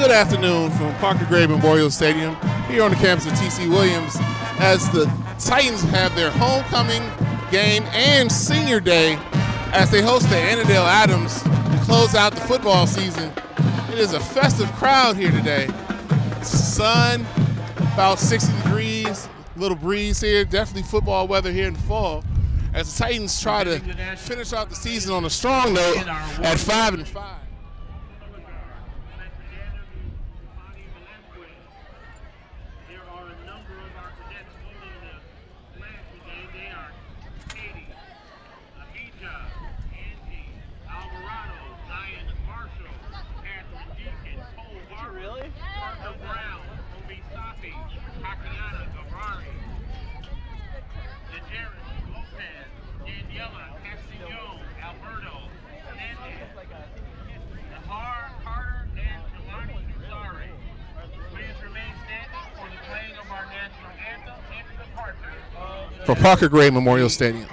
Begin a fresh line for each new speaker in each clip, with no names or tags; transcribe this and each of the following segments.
Good afternoon from Parker Gray Memorial Stadium here on the campus of TC Williams as the Titans have their homecoming game and senior day as they host the Annandale Adams to close out the football season. It is a festive crowd here today. Sun, about 60 degrees, a little breeze here, definitely football weather here in the fall as the Titans try to finish out the season on a strong note at 5-5. For Parker Gray Memorial Stadium.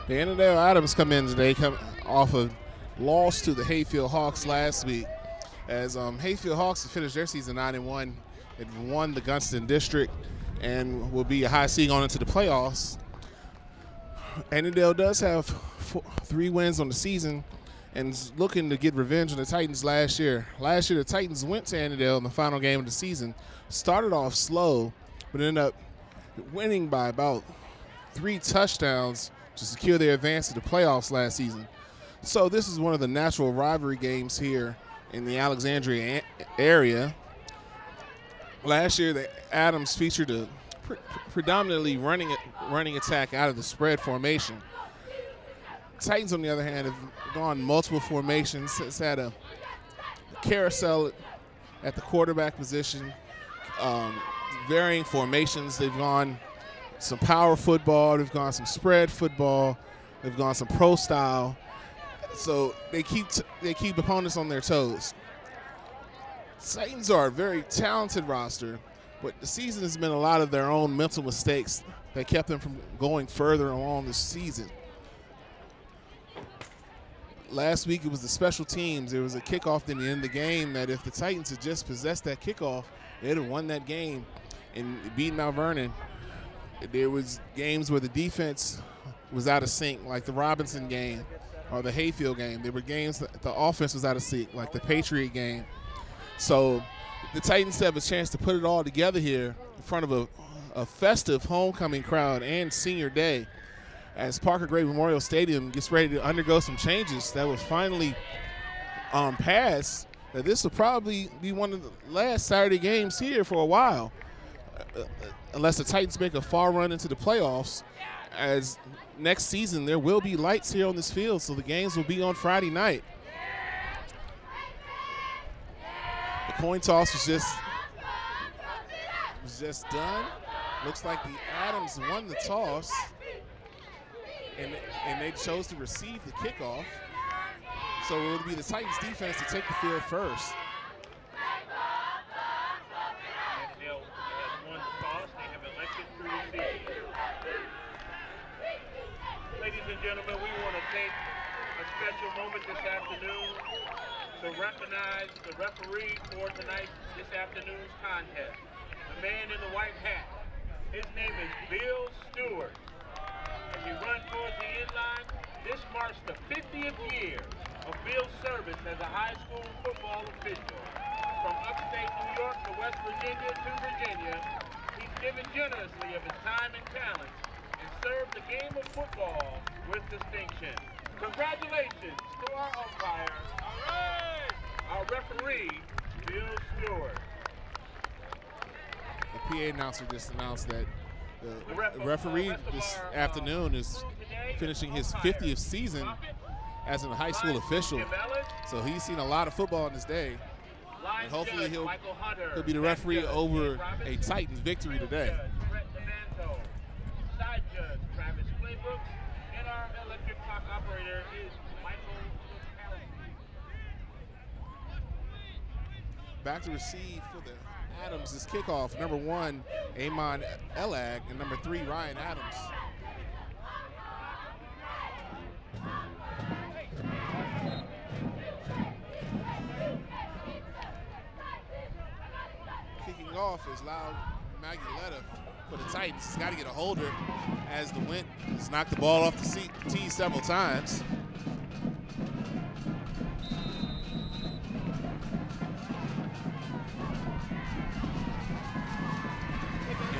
The Annandale Adams come in today, come off a loss to the Hayfield Hawks last week. As Hayfield Hawks have finished their season 9-1, it won the Gunston District and will be a high seed on into the playoffs. Annandale does have 3 wins on the season and is looking to get revenge on the Titans last year. Last year, the Titans went to Annandale in the final game of the season, started off slow, but ended up winning by about 3 touchdowns to secure their advance to the playoffs last season. So this is one of the natural rivalry games here in the Alexandria area. Last year, the Adams featured a predominantly running attack out of the spread formation. Titans, on the other hand, have gone multiple formations. It's had a carousel at the quarterback position, varying formations. They've gone some power football, they've gone some spread football, they've gone some pro style. So they keep opponents on their toes. Titans are a very talented roster, but the season has been a lot of their own mental mistakes that kept them from going further along this season. Last week it was the special teams. There was a kickoff in the end of the game that if the Titans had just possessed that kickoff, they'd have won that game and beaten Mount Vernon. There was games where the defense was out of sync, like the Robinson game or the Hayfield game. There were games that the offense was out of sync, like the Patriot game. So the Titans have a chance to put it all together here in front of a festive homecoming crowd and senior day as Parker Gray Memorial Stadium gets ready to undergo some changes that was finally passed. That this will probably be one of the last Saturday games here for a while. Unless the Titans make a far run into the playoffs, as next season there will be lights here on this field, so the games will be on Friday night. The coin toss was just was just done. Looks like the Adams won the toss, and they chose to receive the kickoff. So it will be the Titans defense to take the field first.
Annandale has won the toss. They have elected to receive. Ladies and gentlemen, we want to take a special moment this afternoon to recognize the referee for this afternoon's contest. The man in the white hat. His name is Bill Stewart. As he runs towards the end line, this marks the 50th year of Bill's service as a high school football official. From upstate New York to West Virginia to Virginia, he's given generously of his time and talents and served the game of football with distinction. Congratulations to our umpire, our referee, Bill Stewart.
The PA announcer just announced that the referee this afternoon is finishing his 50th season as a high school official. So he's seen a lot of football in his day. And hopefully he'll be the referee over a Titans victory today.
Side judge Travis Claybrook, and our electric clock operator is Michael.
Back to receive for the Adams is kickoff. Number 1, Ahmed Eldawah, and number 3, Ryan Adams. Kicking off is Loud Magaletta for the Titans. He's got to get a holder as the wind has knocked the ball off the tee several times.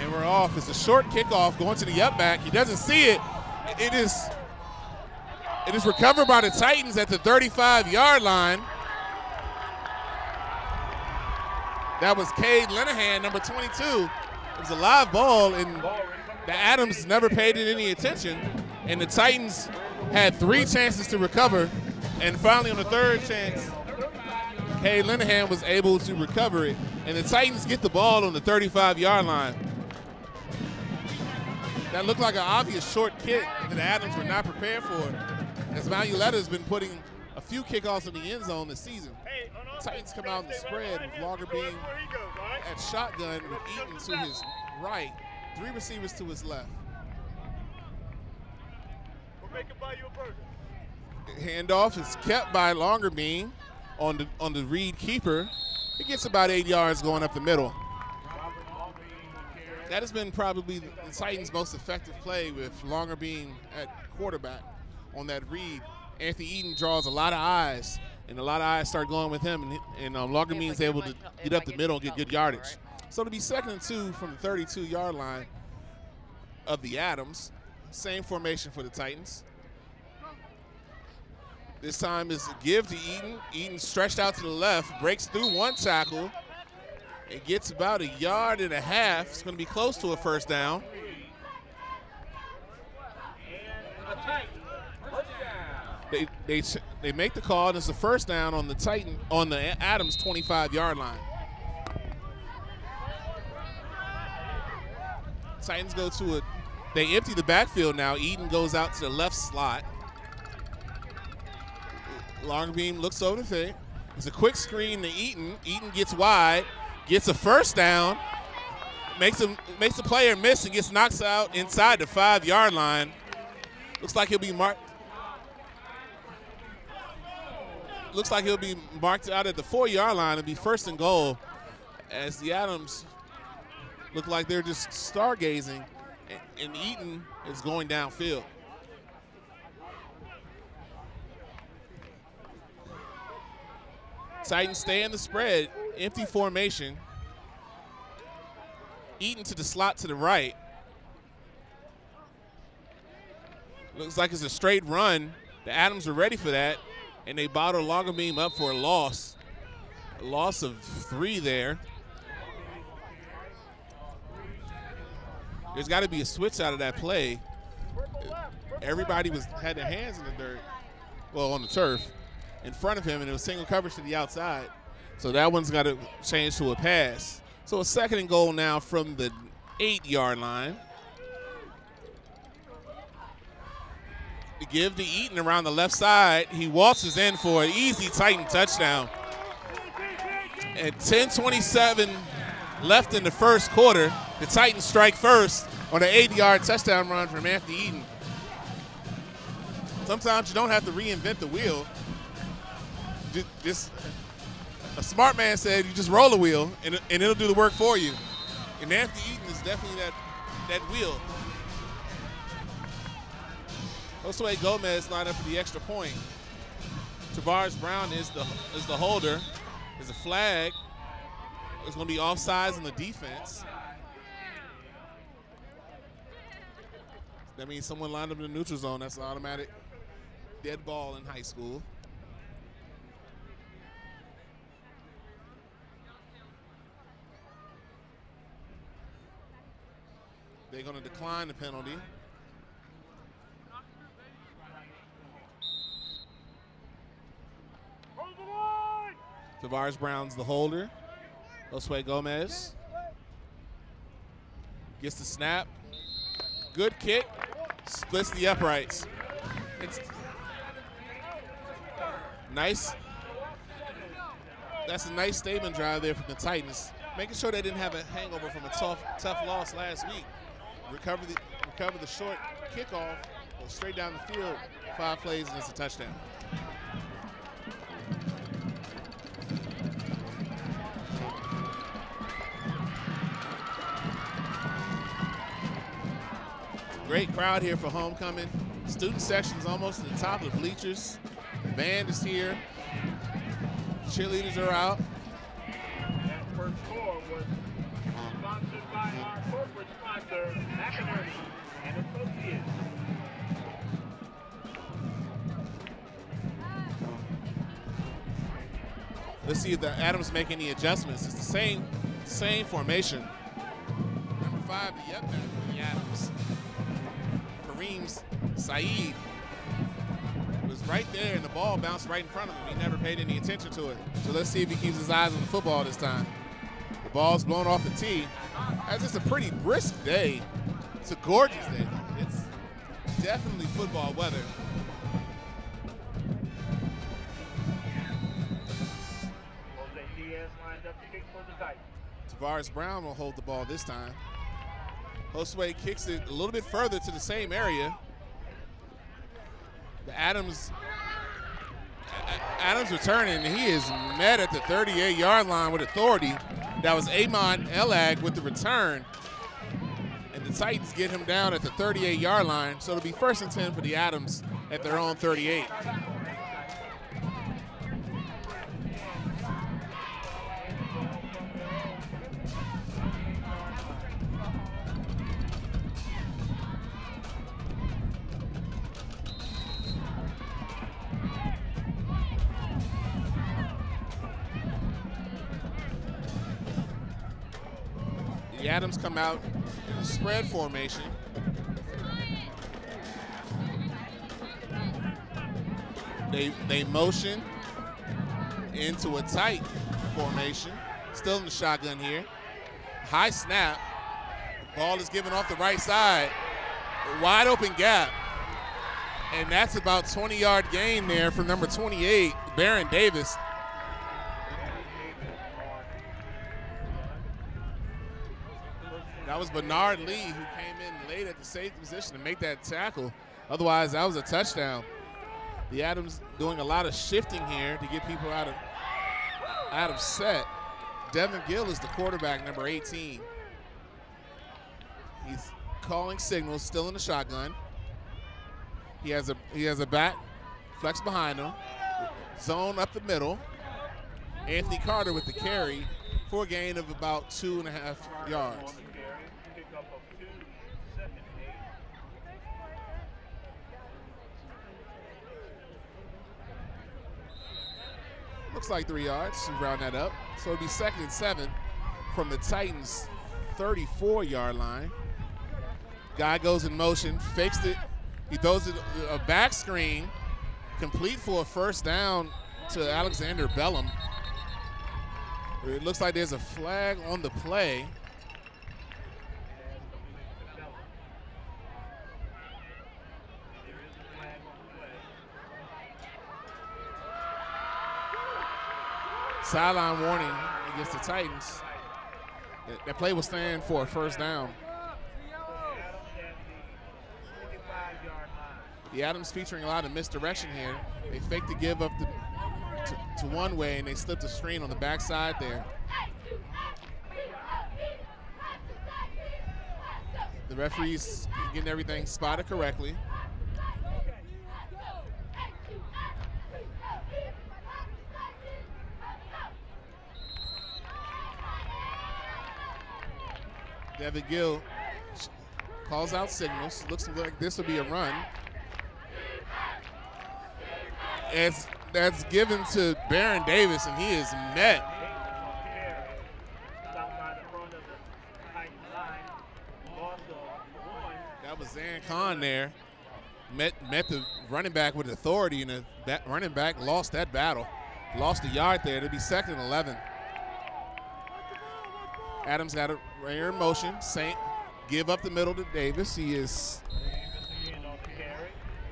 And we're off. It's a short kickoff going to the up back. He doesn't see it. It is recovered by the Titans at the 35-yard line. That was Cade Linehan, number 22. It was a live ball, and the Adams never paid it any attention. And the Titans had 3 chances to recover. And finally, on the 3rd chance, Cade Linehan was able to recover it. And the Titans get the ball on the 35-yard line. That looked like an obvious short kick that the Adams were not prepared for, as Magaletta has been putting a few kickoffs in the end zone this season. The Titans come out in the spread with Longerbeam at shotgun with Eaton to his right, 3 receivers to his left. Handoff is kept by Longerbeam on the read keeper. He gets about 8 yards going up the middle. That has been probably the Titans' most effective play, with Longerbeam at quarterback on that read. Anthony Eaton draws a lot of eyes, and a lot of eyes start going with him, and Longerbeam is able to get up the middle and get good yardage. So it'll be 2nd and 2 from the 32-yard line of the Adams. Same formation for the Titans. This time is a give to Eaton. Eaton stretched out to the left, breaks through 1 tackle. It gets about 1.5 yards. It's going to be close to a first down. They make the call, and it's a first down on the Adams 25-yard line. Titans go to it. They empty the backfield now. Eaton goes out to the left slot. Longerbeam looks over the thing. It's a quick screen to Eaton. Eaton gets wide, gets a first down, makes the player miss and gets knocked out inside the 5-yard line. Looks like he'll be marked. Looks like he'll be marked out at the 4-yard line. It'll be 1st and goal, as the Adams look like they're just stargazing, and Eaton is going downfield. Titans stay in the spread, empty formation. Eaton to the slot to the right. Looks like it's a straight run. The Adams are ready for that, and they bottle Longerbeam up for a loss. A loss of 3 there. There's got to be a switch out of that play. Everybody had their hands in the dirt, well, on the turf, in front of him, and it was single coverage to the outside. So that one's got to change to a pass. So a 2nd and goal now from the 8-yard line. To give to Eaton around the left side. He waltzes in for an easy Titan touchdown. At 10:27 left in the first quarter, the Titans strike first on an 8-yard touchdown run from Anthony Eaton. Sometimes you don't have to reinvent the wheel. Just a smart man said you just roll the wheel and it'll do the work for you. And Anthony Eaton is definitely that wheel. Josue Gomez lined up for the extra point. Tavares Brown is the holder. There's a flag. It's going to be offsides on the defense. That means someone lined up in the neutral zone. That's an automatic dead ball in high school. They're going to decline the penalty. Tavares Brown's the holder. Josue Gomez gets the snap. Good kick. Splits the uprights. It's nice. That's a nice statement drive there from the Titans, making sure they didn't have a hangover from a tough loss last week. Recover the short kickoff, go straight down the field, 5 plays, and it's a touchdown. Great crowd here for homecoming. Student section's almost at the top of the bleachers. Band is here. Cheerleaders are out.
That first score was sponsored by our corporate sponsor, Alexandria and Associates.
Let's see if the Adams make any adjustments. It's the same formation. Number 5, the up back for the Adams. Saeed was right there, and the ball bounced right in front of him. He never paid any attention to it. So let's see if he keeps his eyes on the football this time. The ball's blown off the tee. That's just a pretty brisk day. It's a gorgeous day. It's definitely football weather. Tavares Brown will hold the ball this time. Josue kicks it a little bit further to the same area. The Adams returning, and he is met at the 38-yard line with authority. That was Ahmed Eldawah with the return. And the Titans get him down at the 38-yard line, so it'll be 1st and 10 for the Adams at their own 38. The Adams come out in a spread formation. They motion into a tight formation. Still in the shotgun here. High snap. The ball is given off the right side. A wide open gap. And that's about 20-yard gain there from number 28, Baron Davis. That was Bernard Lee who came in late at the safety position to make that tackle. Otherwise, that was a touchdown. The Adams doing a lot of shifting here to get people out of set. Devin Gill is the quarterback, number 18. He's calling signals, still in the shotgun. He has a back, flex behind him, zone up the middle. Anthony Carter with the carry for a gain of about 2.5 yards. Looks like 3 yards to round that up. So it'll be 2nd and 7 from the Titans' 34-yard line. Guy goes in motion, fakes it. He throws it a back screen, complete for a 1st down to Alexander Bellum. It looks like there's a flag on the play. Sideline warning against the Titans. That play will stand for a first down. The Adams featuring a lot of misdirection here. They faked to give up to one way, and they slipped a screen on the backside there. The referees getting everything spotted correctly. Devin Gill calls out signals. Looks like this will be a run. That's given to Baron Davis, and he is met. That was Zan Khan there. Met the running back with authority, and the running back lost that battle. Lost a yard there. It'll be 2nd and 11. Adams got it right here in motion. Saint give up the middle to Davis. He is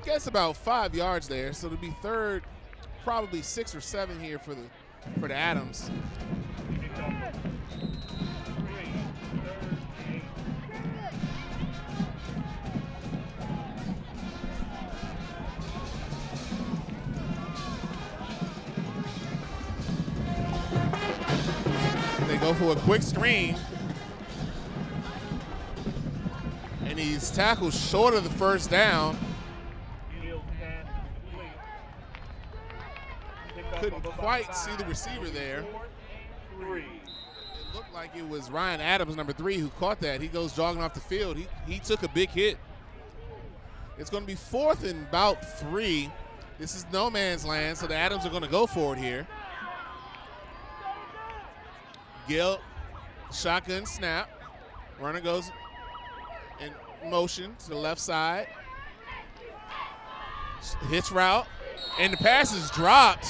gets about 5 yards there, so it'll be 3rd, probably 6 or 7 here for the Adams. They go for a quick screen, and he's tackled short of the first down. Couldn't quite see the receiver there. It looked like it was Ryan Adams, number 3, who caught that. He goes jogging off the field. He took a big hit. It's going to be 4th and about 3. This is no man's land, so the Adams are going to go for it here. Gill, shotgun snap. Runner goes in motion to the left side. Hitch route, and the pass is dropped.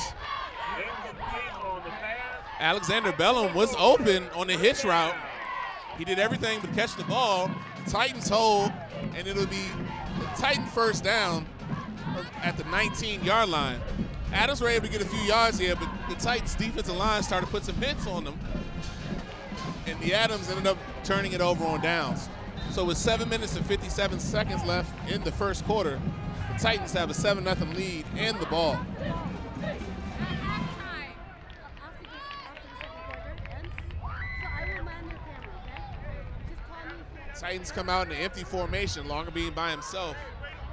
Alexander Bellum was open on the hitch route. He did everything but catch the ball. The Titans hold, and it'll be a Titan first down at the 19-yard line. Adams were able to get a few yards here, but the Titans defensive line started to put some hits on them, and the Adams ended up turning it over on downs. So with 7 minutes and 57 seconds left in the first quarter, the Titans have a 7-0 lead and the ball. Titans come out in an empty formation, Longer being by himself,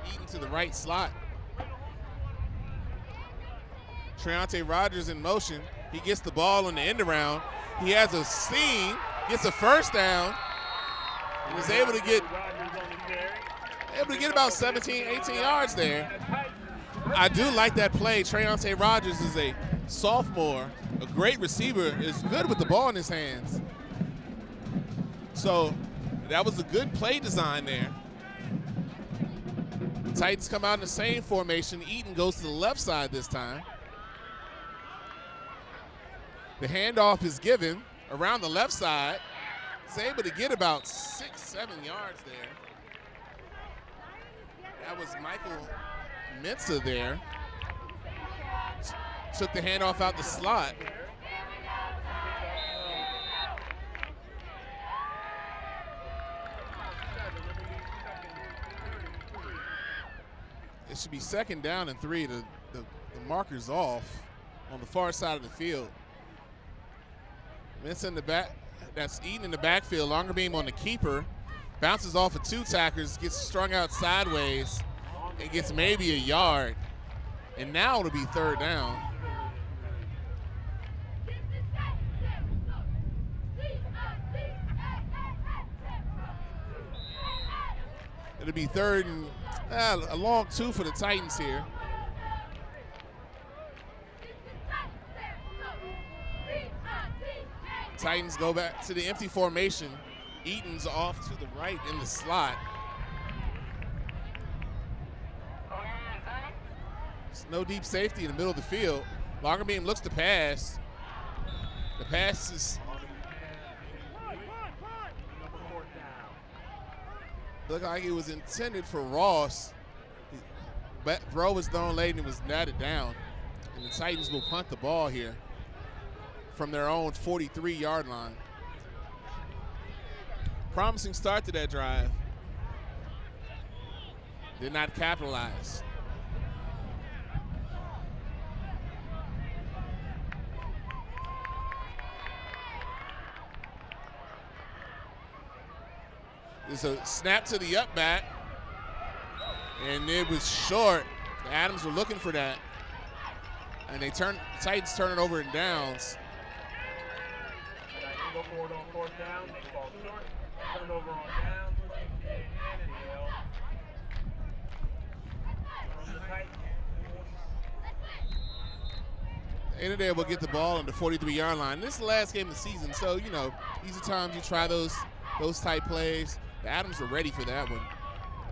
Eaton to the right slot. Treontae Rogers in motion. He gets the ball on the end around. He has a seam, gets a first down, and is able to get about 17, 18 yards there. I do like that play. Treontae Rogers is a sophomore, a great receiver, is good with the ball in his hands. So that was a good play design there. The Titans come out in the same formation. Eaton goes to the left side this time. The handoff is given around the left side. He's able to get about 6, 7 yards there. That was Michael Mensah there. Took the handoff out the slot. It should be 2nd down and 3. The marker's off on the far side of the field. Mensah in the back. That's Eaton in the backfield. Longer beam on the keeper. Bounces off of 2 tackers, gets strung out sideways, and gets maybe a yard. And now it'll be 3rd down. It'll be 3rd and a long 2 for the Titans here. Titans go back to the empty formation. Eaton's off to the right in the slot. There's no deep safety in the middle of the field. Longerbeam looks to pass. The pass is looked like it was intended for Ross. But throw was thrown late and it was batted down. And the Titans will punt the ball here from their own 43-yard line. Promising start to that drive. Did not capitalize. There's a snap to the up back, and it was short. The Adams were looking for that, and the Titans turn it over in downs.
Go forward on fourth down, they fall short. Turnover on down.
Annandale will get the ball on the 43-yard line. This is the last game of the season, so, you know, these are times you try those type plays. The Adams are ready for that one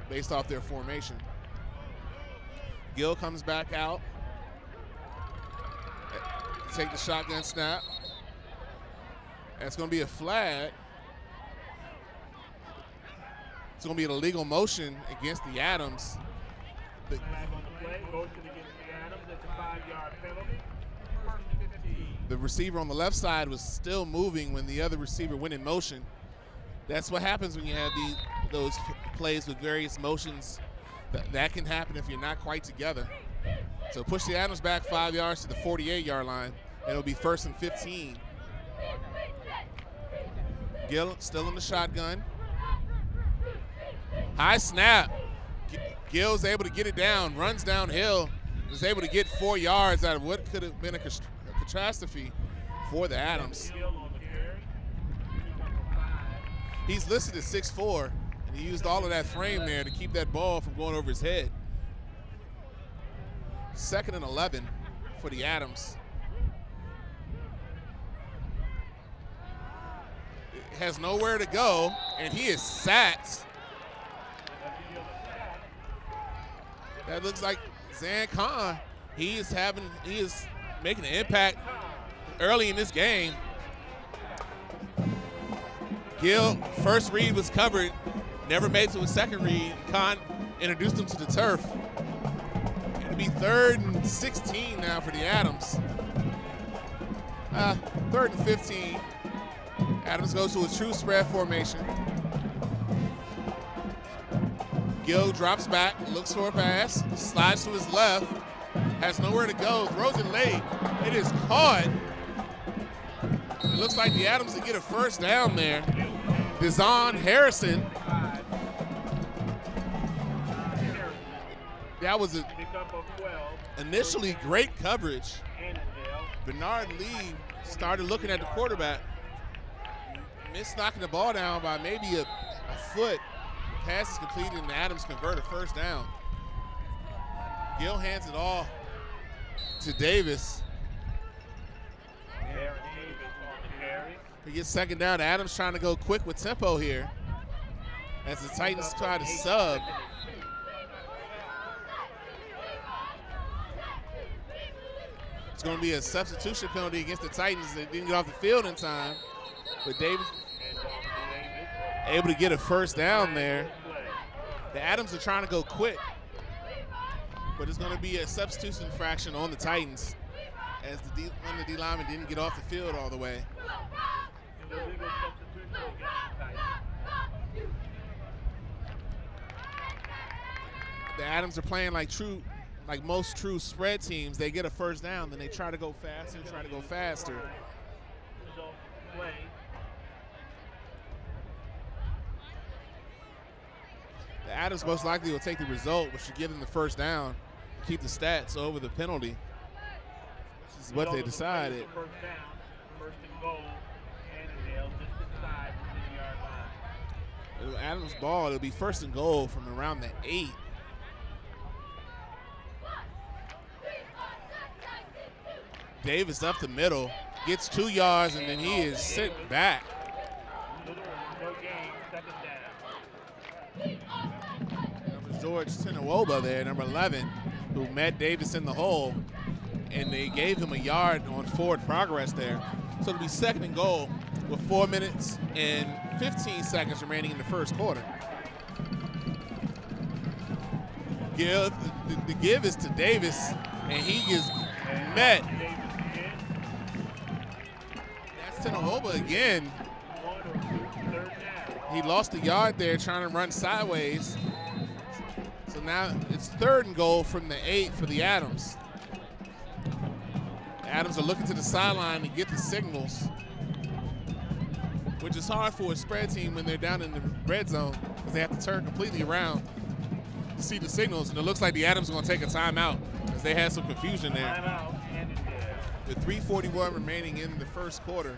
based off their formation. Gill comes back out. Take the shotgun snap. That's going to be a flag. It's going to be an illegal motion against the Adams.
Flag on the play, motion against the Adams. It's a 5-yard penalty.
The receiver on the left side was still moving when the other receiver went in motion. That's what happens when you have those plays with various motions. That can happen if you're not quite together. So push the Adams back 5 yards to the 48-yard line. It'll be 1st and 15. Gill still in the shotgun. High snap. Gill's able to get it down, runs downhill, is able to get 4 yards out of what could have been a catastrophe for the Adams. He's listed as 6'4", and he used all of that frame there to keep that ball from going over his head. 2nd and 11 for the Adams. It has nowhere to go, and he is sacked. That looks like Zan Khan. He is making an impact early in this game. Gill, first read was covered, never made it to a second read. Khan introduced him to the turf. It'll be 3rd and 16 now for the Adams. 3rd and 15. Adams goes to a true spread formation. Gill drops back, looks for a pass, slides to his left, has nowhere to go, throws it late. It is caught. It looks like the Adams will get a first down there. Dezon Harrison. That was initially great coverage. Bernard Lee started looking at the quarterback. Missed knocking the ball down by maybe a foot. The pass is completed and the Adams convert a first down. Gill hands it off to Davis. He gets 2nd down. Adams trying to go quick with tempo here as the Titans try to sub. It's going to be a substitution penalty against the Titans. They didn't get off the field in time, but Davis able to get a first down there. The Adams are trying to go quick, but it's going to be a substitution infraction on the Titans as one of the D linemen didn't get off the field all the way. The Adams are playing like most true spread teams. They get a first down, then they try to go faster. The Adams most likely will take the result, which should give them the first down, keep the stats over the penalty. This is what they decided.
First and goal. Annandale just inside the 10-yard line.
Adams' ball, it'll be 1st and goal from around the 8. Davis up the middle, gets 2 yards, and then he is sent back.
No game, 2nd down.
That was George Tenawoba there, number 11, who met Davis in the hole, and they gave him a yard on forward progress there. So it'll be 2nd and goal with 4 minutes and 15 seconds remaining in the first quarter. The give is to Davis, and he is met. That's Tenahova again. He lost a yard there trying to run sideways. So now it's 3rd and goal from the 8 for the Adams. The Adams are looking to the sideline to get the signals, which is hard for a spread team when they're down in the red zone because they have to turn completely around to see the signals. And it looks like the Adams are going to take a timeout because they had some confusion there. With 3:41 remaining in the first quarter,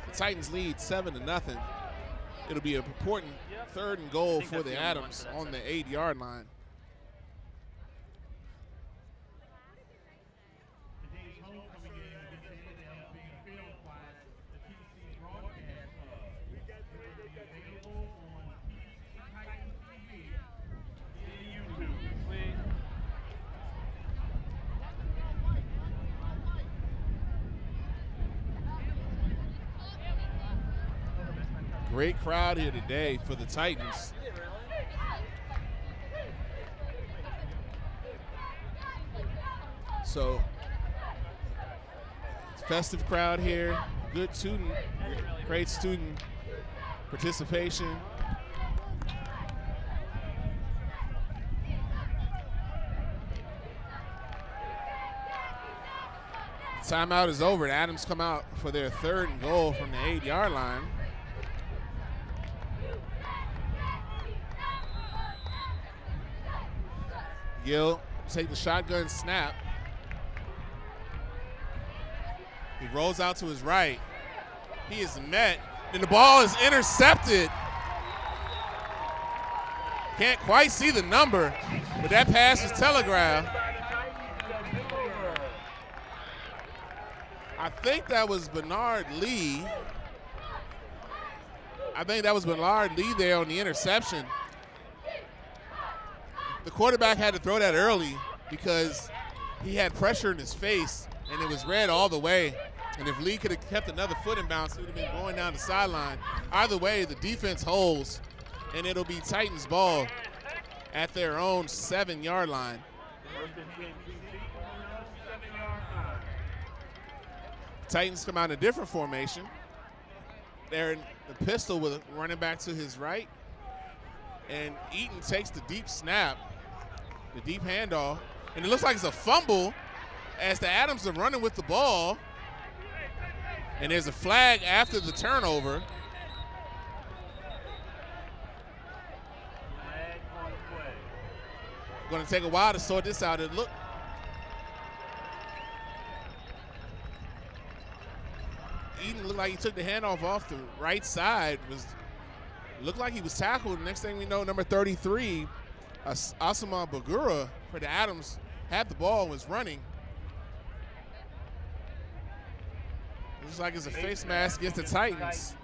the Titans lead 7-0. It'll be an important 3rd and goal for the Adams on the 8-yard line. Great crowd here today for the Titans. So, festive crowd here. Good student, great student participation. The timeout is over. The Adams come out for their 3rd and goal from the 8-yard line. Gill take the shotgun snap. He rolls out to his right. He is met, and the ball is intercepted. Can't quite see the number, but that pass was telegraphed. I think that was Bernard Lee. There on the interception. The quarterback had to throw that early because he had pressure in his face, and it was red all the way. And if Lee could have kept another foot in bounds, he would have been going down the sideline. Either way, the defense holds, and it'll be Titans ball at their own 7-yard line. Titans come out in a different formation. They're in the pistol with a running back to his right, and Eaton takes the deep snap, the deep handoff, and it looks like it's a fumble as the Adams are running with the ball, and there's a flag after the turnover. Going to take a while to sort this out. Eaton looked like he took the handoff off the right side. Looked like he was tackled. Next thing we know, number 33, Asama Bagura for the Adams, had the ball and was running. Looks like it's a face mask against the Titans.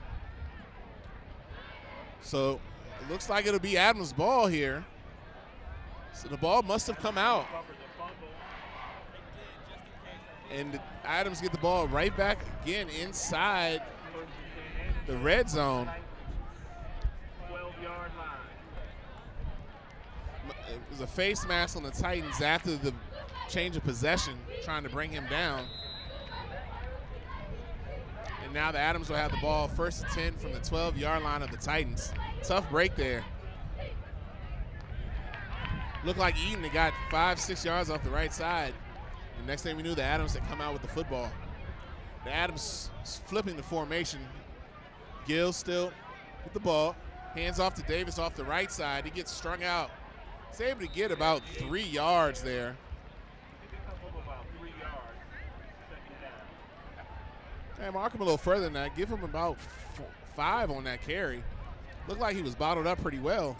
So it looks like it'll be Adams' ball here. So the ball must have come out. And the Adams get the ball right back again inside the red zone.
12-yard line.
It was a face mask on the Titans after the change of possession, trying to bring him down. And now the Adams will have the ball 1st and 10 from the 12-yard line of the Titans. Tough break there. Looked like Eaton had got 5-6 yards off the right side. And next thing we knew, the Adams had come out with the football. The Adams flipping the formation. Gill still with the ball. Hands off to Davis off the right side. He gets strung out. He's able to get about 3 yards there. Hey, mark him a little further than that. Give him about 5 on that carry. Looked like he was bottled up pretty well.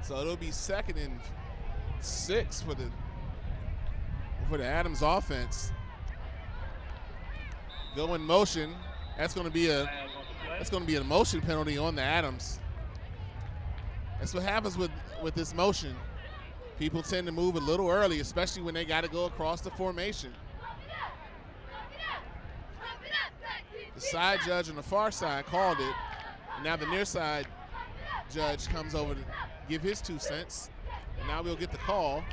So it'll be 2nd and 6 for the Adams offense. Go in motion. That's going to be a motion penalty on the Adams. That's what happens with this motion. People tend to move a little early, especially when they got to go across the formation. The side judge on the far side called it, and now the near side judge comes over to give his 2 cents, and now we'll get the call.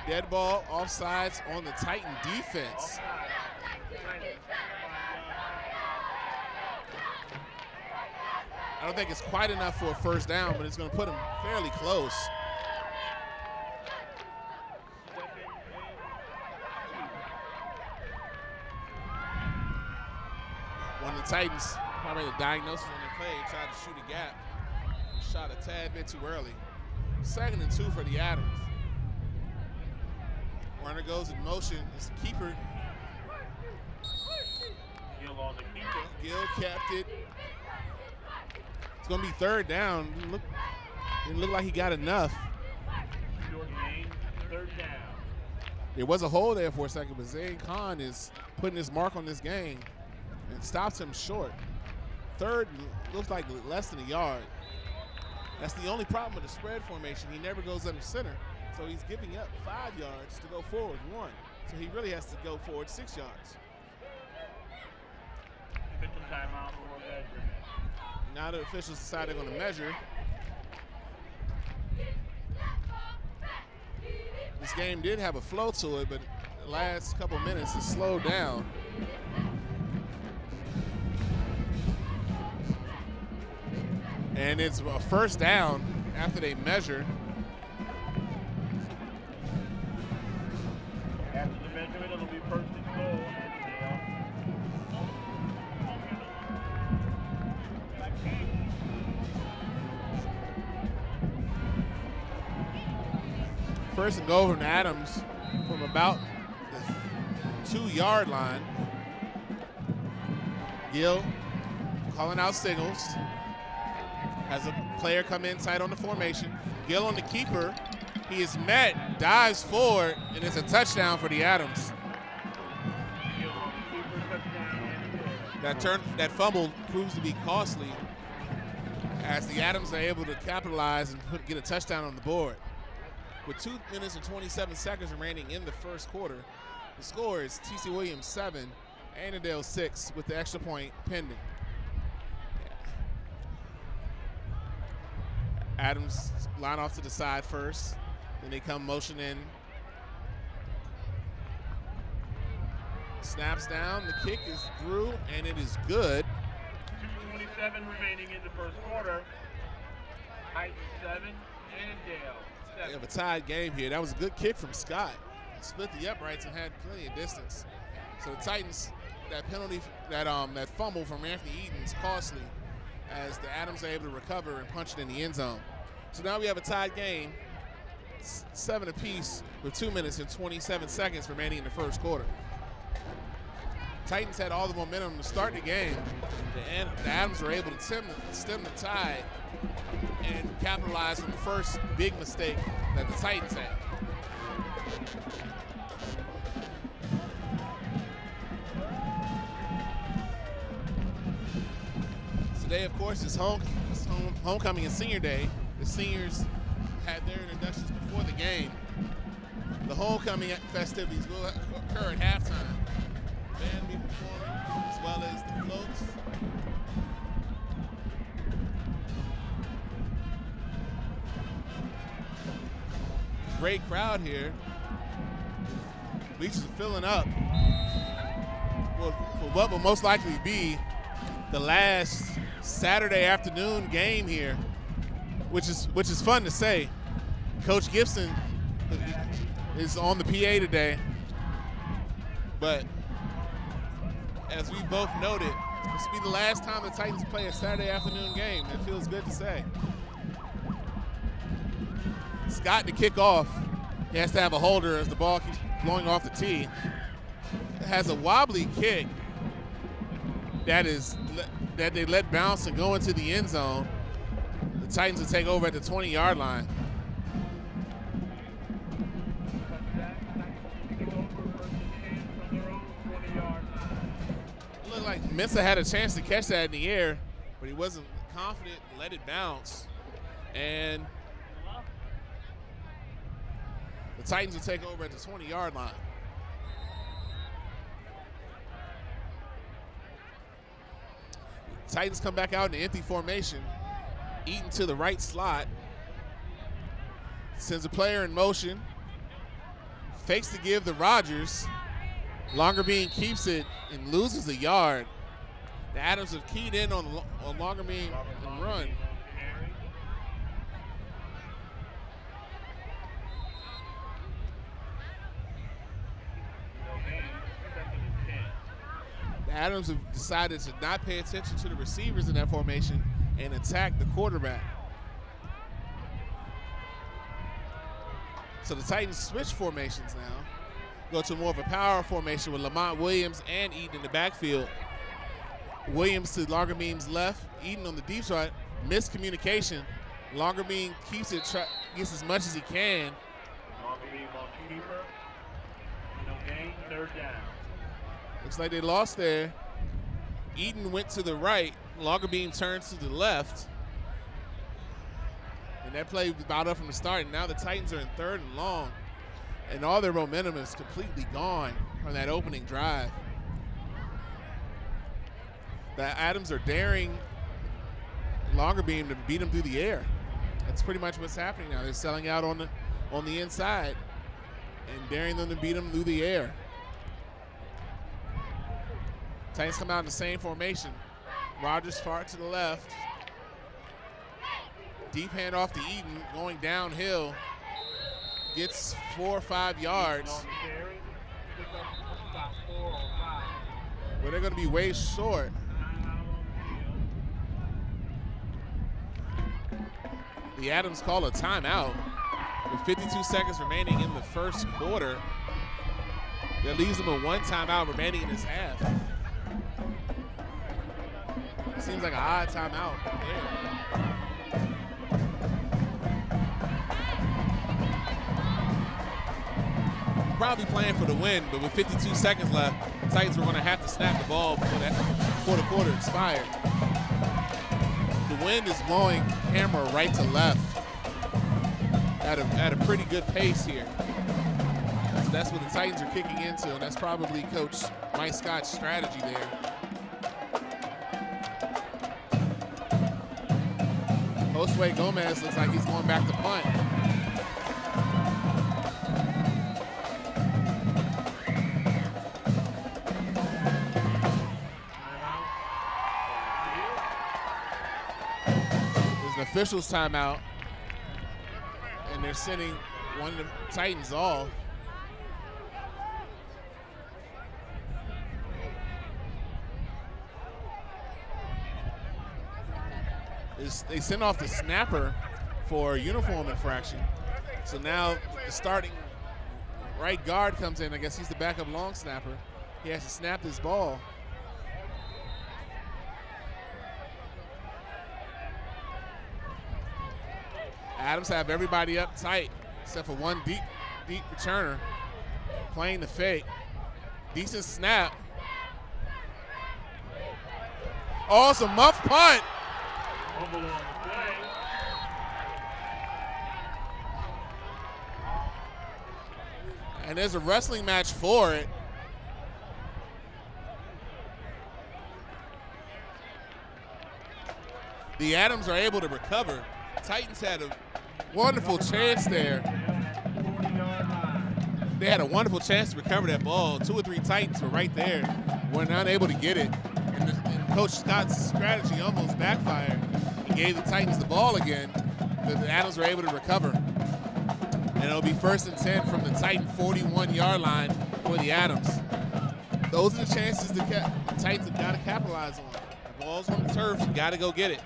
Dead ball, offsides on the Titan defense. I don't think it's quite enough for a first down, but it's going to put him fairly close. One of the Titans, probably the diagnosis on their play, tried to shoot a gap. Shot a tad bit too early. 2nd and 2 for the Adams. Runner goes in motion. It's the keeper.
Gill on the keeper.
Gill kept it. It's going to be 3rd down. Didn't look like he got enough.
Short gain, 3rd down.
There was a hole there for a second, but Zane Khan is putting his mark on this game and stops him short. 3rd looks like less than a yard. That's the only problem with the spread formation. He never goes under center, so he's giving up 5 yards to go forward 1. So he really has to go forward 6 yards.
Official timeout for that.
Now the officials decide they're going to measure. This game did have a flow to it, but the last couple minutes it slowed down. And it's a first down after they measure.
After the measurement, it'll be 1st and goal.
First and goal from Adams from about the 2-yard line. Gill calling out signals. Has a player come in tight on the formation. Gill on the keeper. He is met, dives forward, and it's a touchdown for the Adams. That fumble proves to be costly as the Adams are able to capitalize and get a touchdown on the board. With 2 minutes and 27 seconds remaining in the first quarter, the score is T.C. Williams 7, Annandale 6 with the extra point pending. Adams line off to the side first, then they come motion in. Snaps down, the kick is through, and it is good.
2:27 remaining in the first quarter. Heights 7, Annandale 7.
We have a tied game here. That was a good kick from Scott. Split the uprights and had plenty of distance. So the Titans, that penalty, that fumble from Anthony Eaton is costly as the Adams are able to recover and punch it in the end zone. So now we have a tied game, 7 apiece with 2 minutes and 27 seconds remaining in the first quarter. Titans had all the momentum to start the game. The Adams were able to stem the tide and capitalize on the first big mistake that the Titans had. Today, of course, is homecoming and senior day. The seniors had their introductions before the game. The homecoming festivities will occur at halftime. Band will be performing as well as the floats. Great crowd here. Bleachers are filling up for what will most likely be the last Saturday afternoon game here, which is fun to say. Coach Gibson is on the PA today, but as we both noted, this will be the last time the Titans play a Saturday afternoon game. It feels good to say. Scott to kick off. He has to have a holder as the ball keeps blowing off the tee. It has a wobbly kick that they let bounce and go into the end zone. The Titans will take over at the 20-yard line. It looked like Mensa had a chance to catch that in the air, but he wasn't confident and let it bounce. And The Titans will take over at the 20-yard line. Titans come back out in the empty formation. Eaton to the right slot. Sends a player in motion. Fakes to give to Rogers. Longerbeam keeps it and loses a yard. The Adams have keyed in on Longerbeam and run. The Adams have decided to not pay attention to the receivers in that formation and attack the quarterback. So the Titans switch formations now. Go to more of a power formation with Lamont Williams and Eaton in the backfield. Williams to Longerbeam's left, Eaton on the deep side. Miscommunication. Longerbeam keeps it, gets as much as he can.
Longerbeam on keeper. No gain, third down.
Looks like they lost there. Eaton went to the right. Longerbeam turns to the left. And that play was about up from the start. And now the Titans are in 3rd and long. And all their momentum is completely gone from that opening drive. The Adams are daring Longerbeam to beat him through the air. That's pretty much what's happening now. They're selling out on the inside and daring them to beat him through the air. Titans come out in the same formation. Rogers far to the left. Deep hand-off to Eaton, going downhill. Gets 4 or 5 yards. But they're going to be way short. The Adams call a timeout with 52 seconds remaining in the first quarter. That leaves them with 1 timeout remaining in this half. Seems like an odd timeout there. Probably playing for the win, but with 52 seconds left, the Titans were going to have to snap the ball before the quarter expired. The wind is blowing camera right to left at a pretty good pace here. So that's what the Titans are kicking into, and that's probably Coach Mike Scott's strategy there. Josue Gomez looks like he's going back to punt. There's an official's timeout, and they're sending one of the Titans off. They sent off the snapper for a uniform infraction. So now the starting right guard comes in. I guess he's the backup long snapper. He has to snap this ball. Adams have everybody up tight except for one deep returner playing the fake. Decent snap. Oh, it's a muff punt. And there's a wrestling match for it. The Adams are able to recover. Titans had a wonderful chance there. They had a wonderful chance to recover that ball. 2 or 3 Titans were right there. Were not able to get it. And Coach Scott's strategy almost backfired. He gave the Titans the ball again, but the Adams were able to recover. And it'll be 1st and 10 from the Titan 41-yard line for the Adams. Those are the chances the Titans have got to capitalize on. The ball's on the turf, you got to go get it.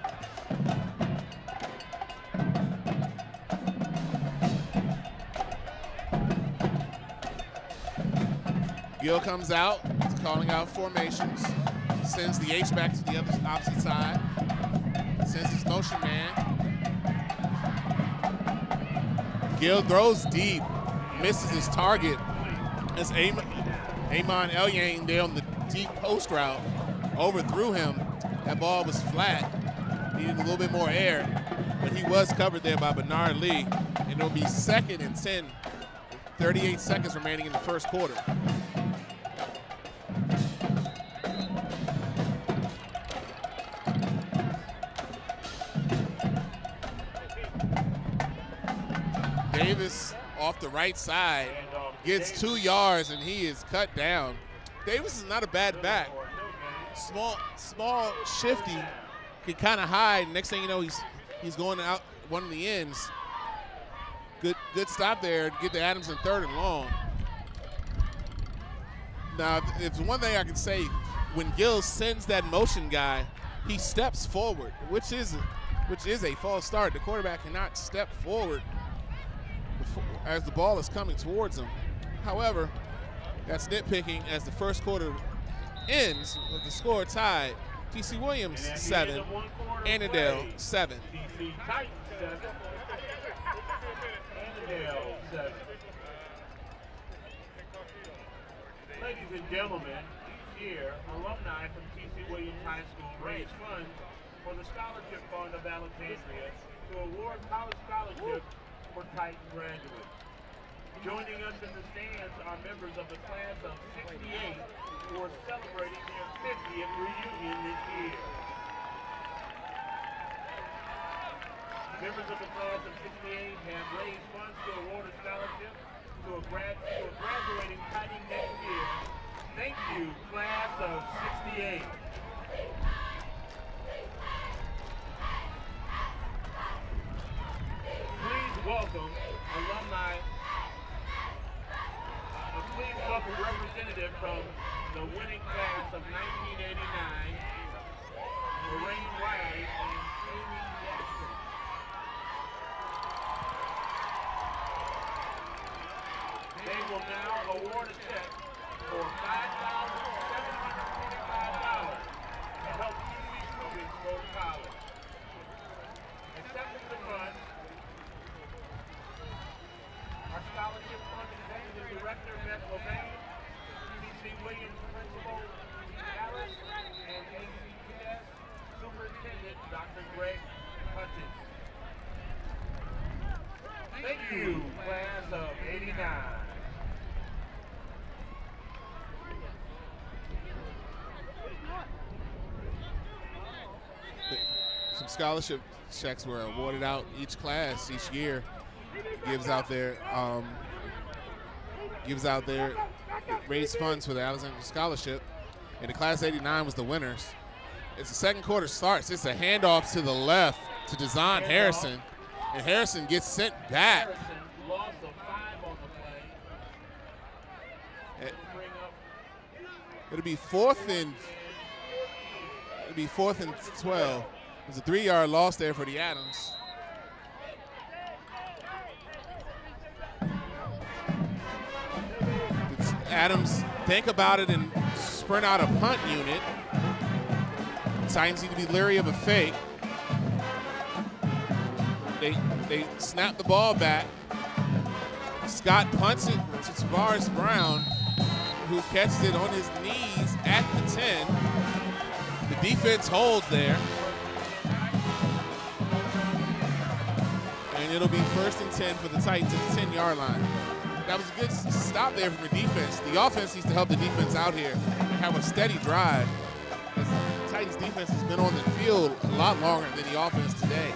Gill comes out, calling out formations, sends the H back to the opposite side, sends his motion man. Gill throws deep, misses his target. As Ahmed Eldawah there on the deep post route overthrew him. That ball was flat, needed a little bit more air, but he was covered there by Bernard Lee. And it'll be 2nd and 10 38 seconds remaining in the first quarter. Davis off the right side gets 2 yards and he is cut down. Davis is not a bad back. Small, shifty, can kind of hide. Next thing you know, he's going out one of the ends. Good stop there to get to Adams in 3rd and long. Now, it's one thing I can say, when Gill sends that motion guy, he steps forward, which is a false start. The quarterback cannot step forward as the ball is coming towards him. However, that's nitpicking as the first quarter ends with the score tied. TC Williams 7, Annandale 7.
Ladies and gentlemen, each year, alumni from T.C. Williams High School raise funds for the Scholarship Fund of Alexandria to award college scholarships for Titan graduates. Joining us in the stands are members of the class of 68 who are celebrating their 50th reunion this year. Members of the class of 68 have raised funds to award a scholarship to a graduating Titan next year. Thank you, class of 68. Please welcome alumni. Please welcome representative from the winning class of 1989, Lorraine Wiley and Amy Jackson. They will now award a check for $5,725 to help UC students go to college. Accepting the funds, our scholarship fund executive director, Beth Levain, T.C. Williams principal, Alice, and ACPS superintendent, Dr. Greg Hutchins. Thank you, class of 89.
Some scholarship checks were awarded out each class each year. Gives out their raised funds for the Alexandria Scholarship, and the class 89 was the winners. As the second quarter starts, it's a handoff to the left to Deshaun Harrison, and Harrison gets sent back.
Loss of 5 on the play.
It'll be fourth and 12. There's a 3-yard loss there for the Adams. Adams think about it and sprint out a punt unit. Titans need to be leery of a fake. They snap the ball back. Scott punts it to Tavares Brown, who catches it on his knees at the 10. The defense holds there. And it'll be 1st and 10 for the Titans at the 10-yard line. That was a good stop there from the defense. The offense needs to help the defense out here and have a steady drive. As the Titans defense has been on the field a lot longer than the offense today.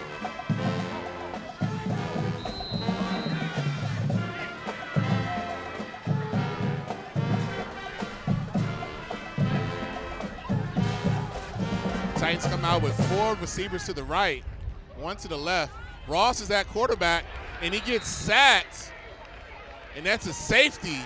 Titans come out with 4 receivers to the right, 1 to the left. Ross is at quarterback, and he gets sacked. And that's a safety.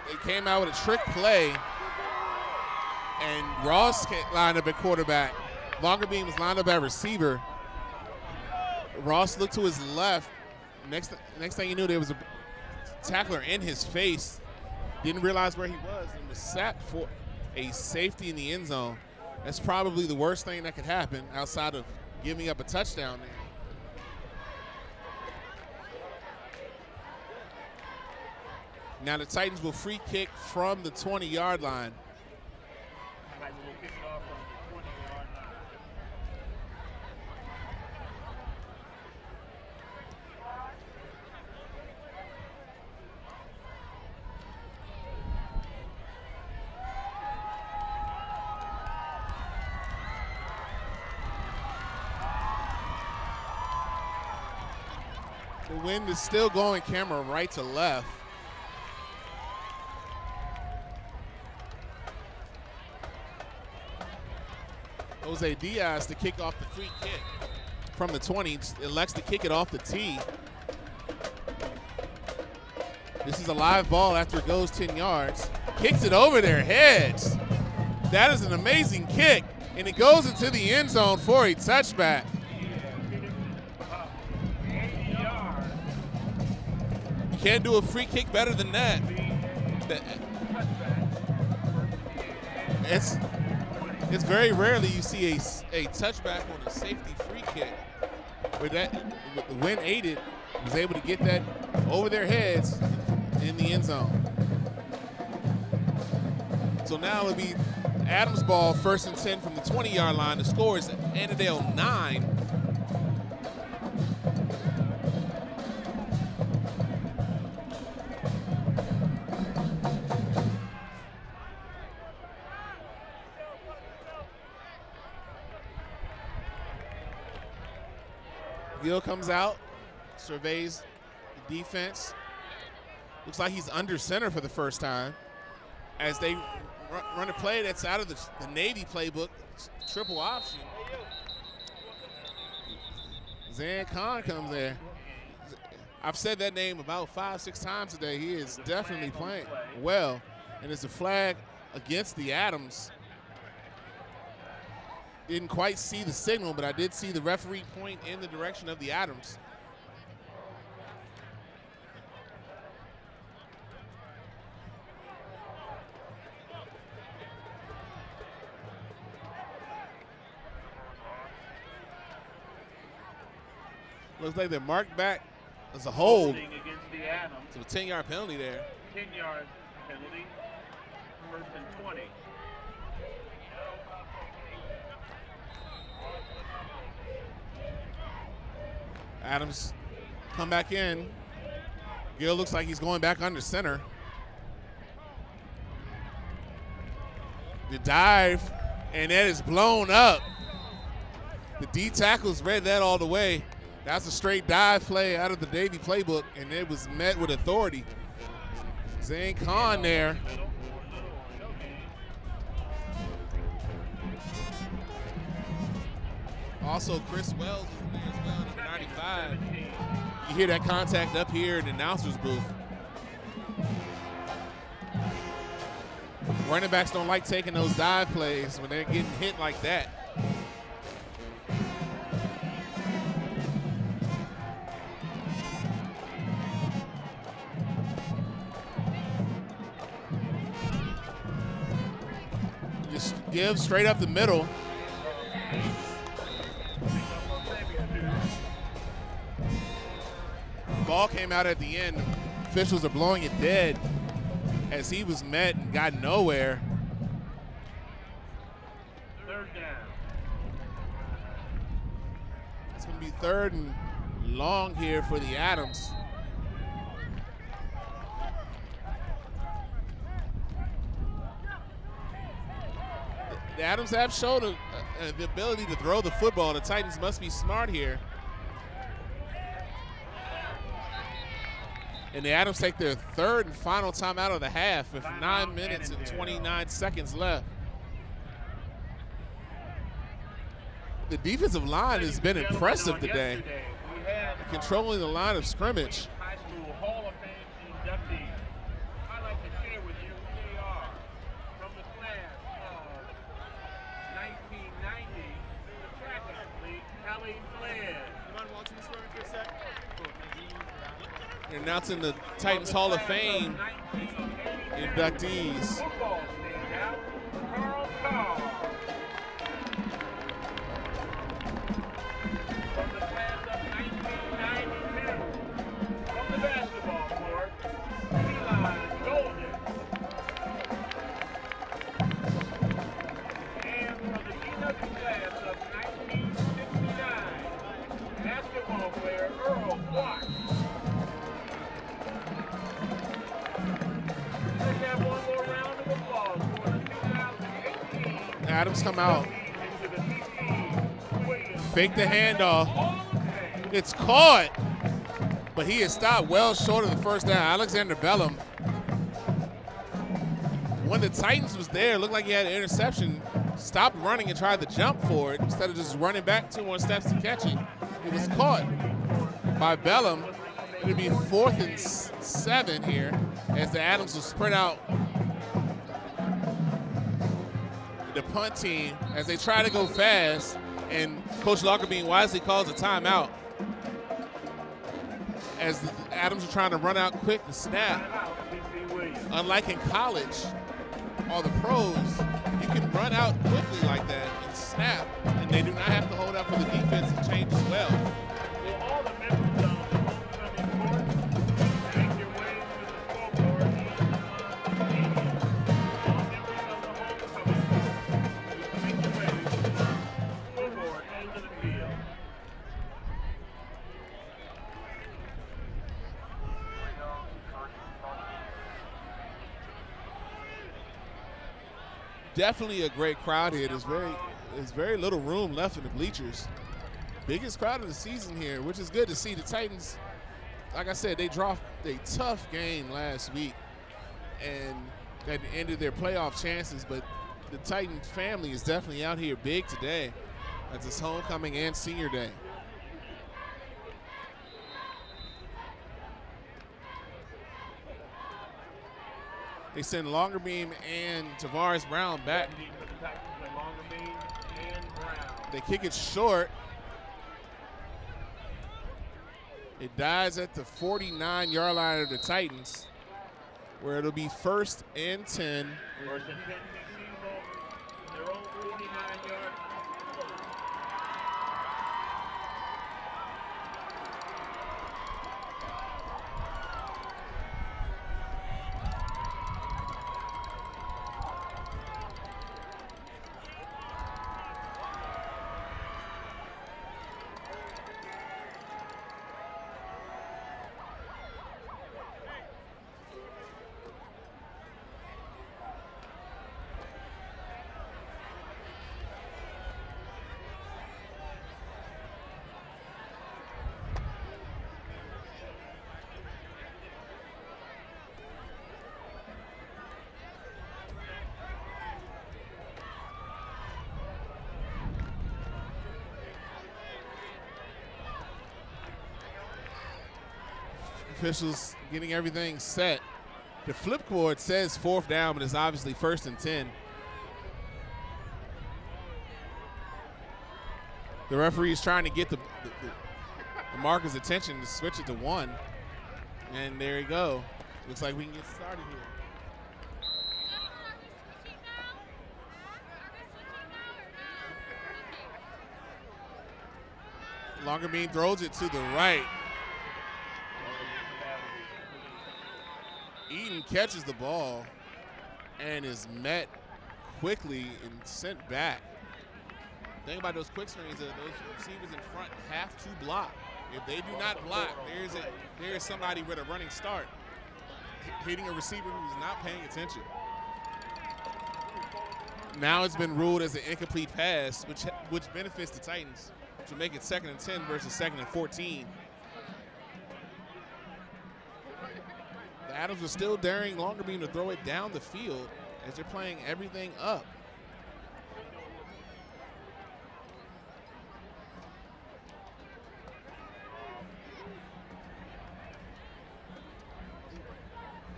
They came out with a trick play, and Ross lined up at quarterback. Longerbeam was lined up at receiver. Ross looked to his left. Next thing you knew, there was a tackler in his face. Didn't realize where he was and was sacked for a safety in the end zone. That's probably the worst thing that could happen outside of giving up a touchdown there. Now the Titans will free kick from the 20-yard line. The wind is still going camera right to left. Jose Diaz to kick off the free kick from the 20. Elects to kick it off the tee. This is a live ball after it goes 10 yards. Kicks it over their heads. That is an amazing kick, and it goes into the end zone for a touchback. You can't do a free kick better than that. It's very rarely you see a touchback on a safety free kick. With the wind aided, was able to get that over their heads in the end zone. So now it'll be Adams ball, 1st and 10 from the 20-yard line. The score is Annandale 9. Gill comes out, surveys the defense. Looks like he's under center for the first time as they run a play that's out of the Navy playbook, triple option. Zan Khan comes there. I've said that name about 5-6 times today. He is definitely playing well, and it's a flag against the Adams. Didn't quite see the signal, but I did see the referee point in the direction of the Adams. Looks like they're marked back as a hold.
Against the Adams.
So a 10-yard penalty there.
10-yard penalty, 1st and 20.
Adams come back in. Gill looks like he's going back under center. The dive, and that is blown up. The D tackles read that all the way. That's a straight dive play out of the Navy playbook, and it was met with authority. Zane Khan there. Also, Chris Wells was there as well, number 95. You hear that contact up here in the announcer's booth. Running backs don't like taking those dive plays when they're getting hit like that. Just give straight up the middle. Ball came out at the end. Officials are blowing it dead as he was met and got nowhere.
3rd down.
It's going to be 3rd and long here for the Adams. The Adams have shown the ability to throw the football. The Titans must be smart here. And the Adams take their 3rd and final timeout of the half with 9 minutes and 29 seconds left. The defensive line has been impressive today, controlling the line of scrimmage.
High School Hall of Fame inductees. I'd like to share with you who they are. From the class of 1990, the track athlete, Kelly Flynn.
You mind watching this for me for a sec?
They're announcing the Titans Hall of Fame inductees.
Football standout, Carl Carr. From the class of 1992, from the basketball court, Eli Golden. And from the GW class of 1969, basketball player Earl Watts. Let's have one more round of applause for the 2018
Adams come out. Fake the handoff. It's caught. but he is stopped well short of the first down. Alexander Bellum, when the Titans was there, looked like he had an interception, stopped running and tried to jump for it instead of just running back 2 more steps to catch it. It was caught by Bellum. It'll be 4th and 7 here as the Adams will sprint out the punt team as they try to go fast, and Coach Lockerbeam wisely calls a timeout as the Adams are trying to run out quick to snap. Unlike in college or the pros, you can run out quickly like that and snap, and they do not have to hold up for the defense to change as well.
All the members of the homecoming court, make your way to the scoreboard and stadium. All members of the homecoming court, make your way to the scoreboard and to the field.
Definitely a great crowd here. There's very little room left in the bleachers. Biggest crowd of the season here, which is good to see. The Titans, like I said, they dropped a tough game last week and that ended their playoff chances, but the Titan family is definitely out here big today as it's homecoming and senior day. They send Longerbeam and Tavares Brown back. They kick it short. It dies at the 49-yard line of the Titans, where it'll be 1st and 10.
First and 10, their own 49-yard.
Officials getting everything set. The flip board says 4th down, but it's obviously 1st and 10. The referee's trying to get the marker's attention to switch it to 1. And there you go. Looks like we can get started here. Longerbeam throws it to the right. Eaton catches the ball and is met quickly and sent back. The thing about those quick screens is those receivers in front have to block. If they do not block, there is somebody with a running start hitting a receiver who's not paying attention. Now it's been ruled as an incomplete pass, which benefits the Titans to make it 2nd and 10 versus 2nd and 14. The Adams are still daring Longerbeam to throw it down the field as they're playing everything up.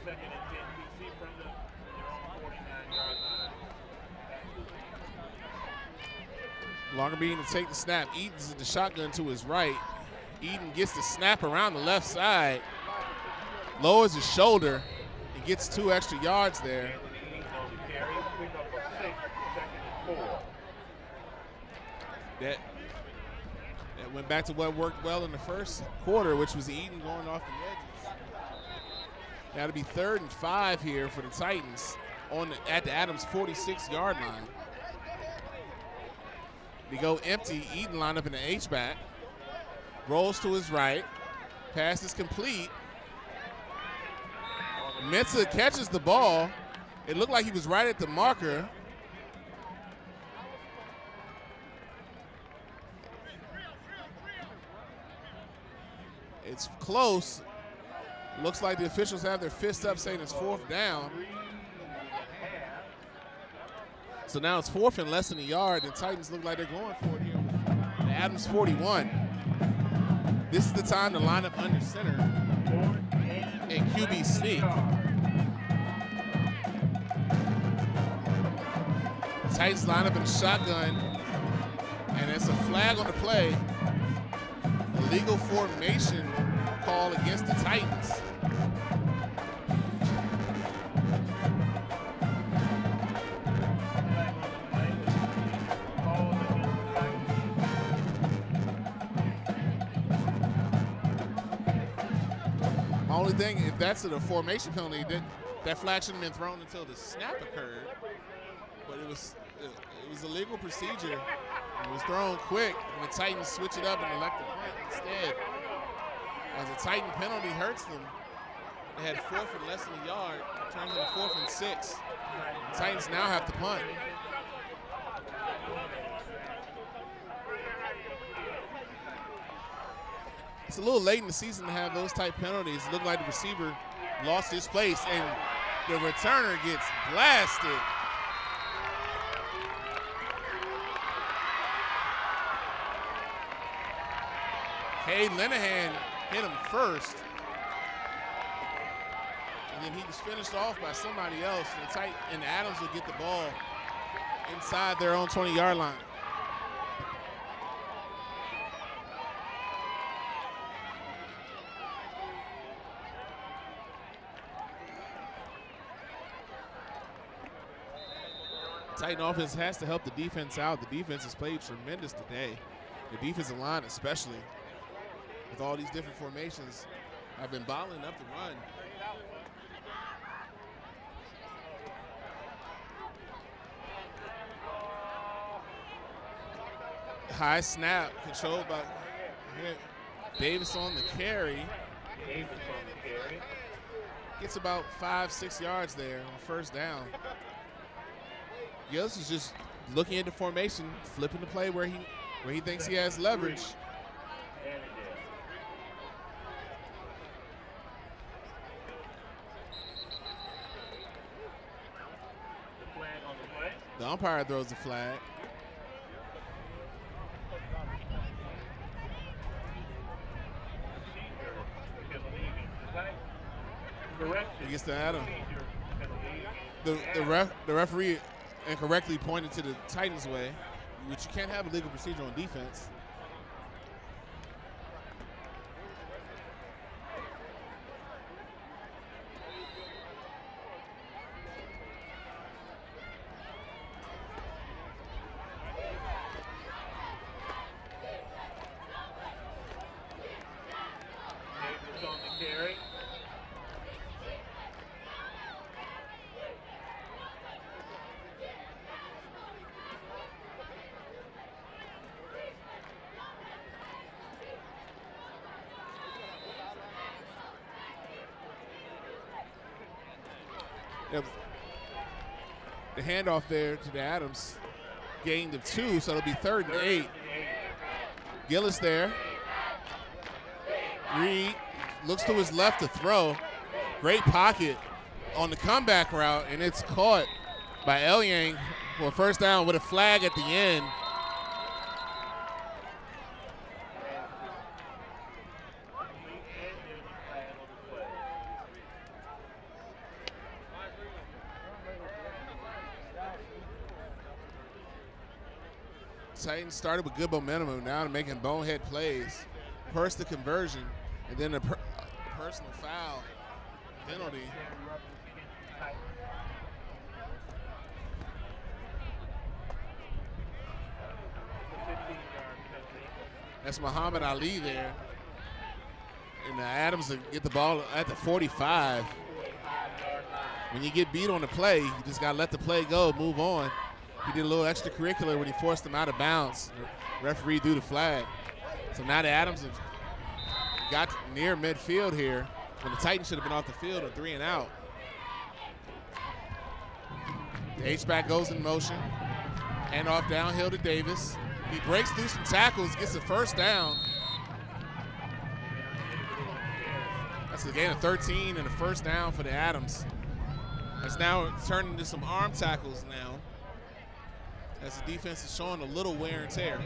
Second and 10, PC from their own 49-yard line.
Longerbeam to take the snap. Eaton's in the shotgun to his right. Eaton gets the snap around the left side, lowers his shoulder, and gets 2 extra yards there. That went back to what worked well in the first quarter, which was Eaton going off the edges. Now it'll be 3rd and 5 here for the Titans at the Adams 46-yard line. They go empty. Eaton lined up in the H-back. Rolls to his right. Pass is complete. Mensah catches the ball. It looked like he was right at the marker. It's close. Looks like the officials have their fist up saying it's 4th down. So now it's 4th and less than a yard, and Titans look like they're going for it here. The Adams 41. This is the time to line up under center and QB sneak. The Titans line up in a shotgun, and it's a flag on the play. Illegal formation call against the Titans. Only thing, if that's a formation penalty, that flag shouldn't have been thrown until the snap occurred. But it was a legal procedure. It was thrown quick, and the Titans switch it up and elect the punt instead. As a Titan penalty hurts them, they had 4th and less than a yard, turns into 4th and 6. The Titans now have to punt. It's a little late in the season to have those type penalties. It looked like the receiver lost his place, and the returner gets blasted. Cade Linehan hit him first, and then he was finished off by somebody else. And Adams will get the ball inside their own 20-yard line. Titan offense has to help the defense out. The defense has played tremendous today. The defensive line especially, with all these different formations, have been bottling up the run. High snap controlled by Davis on the carry. Gets about 5-6 yards there on 1st down. Gillis is just looking at the formation, flipping the play where he thinks he has leverage. The umpire throws the flag. He gets to Adam. The referee incorrectly pointed to the Titans' way, which you can't have a legal procedure on defense. The handoff there to the Adams, gained of 2, so it'll be 3rd and 8. Gillis there. Reed looks to his left to throw. Great pocket on the comeback route, and it's caught by Elyang for a 1st down with a flag at the end. Titans started with good momentum, now they're making bonehead plays. First the conversion, and then a personal foul penalty. That's Muhammad Ali there. And Adams will get the ball at the 45. When you get beat on the play, you just got to let the play go, move on. He did a little extracurricular when he forced him out of bounds. The referee threw the flag. So now the Adams have got near midfield here when the Titans should have been off the field or 3 and out. The H-back goes in motion. Hand off downhill to Davis. He breaks through some tackles, gets the 1st down. That's a gain of 13 and a first down for the Adams. It's now turned into some arm tackles now, as the defense is showing a little wear and tear.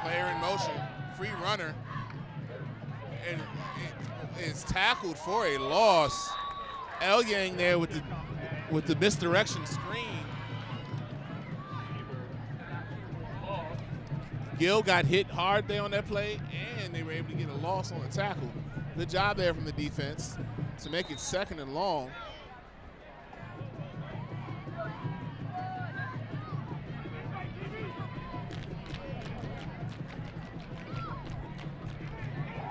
Player in motion, free runner, and it's tackled for a loss. Eldawah there with the misdirection screen. Gill got hit hard there on that play, and they were able to get a loss on the tackle. Good job there from the defense to make it 2nd and long.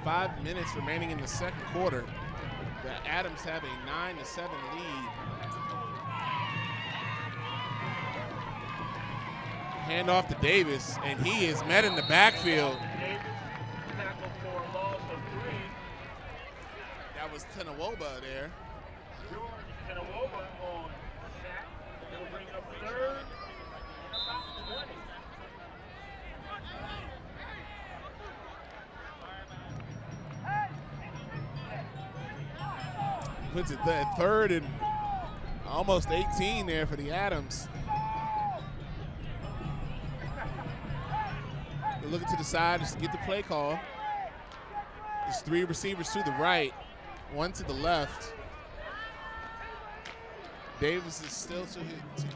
Five minutes remaining in the second quarter. The Adams have a 9-7 lead. Hand off to Davis, and he is met in the backfield. That was Tenawoba there.
Tenawoba on sack. It'll bring up 3rd and about 20.
Puts it at 3rd and almost 18 there for the Adams. They're looking to the side just to get the play call. There's 3 receivers to the right, 1 to the left. Davis is still to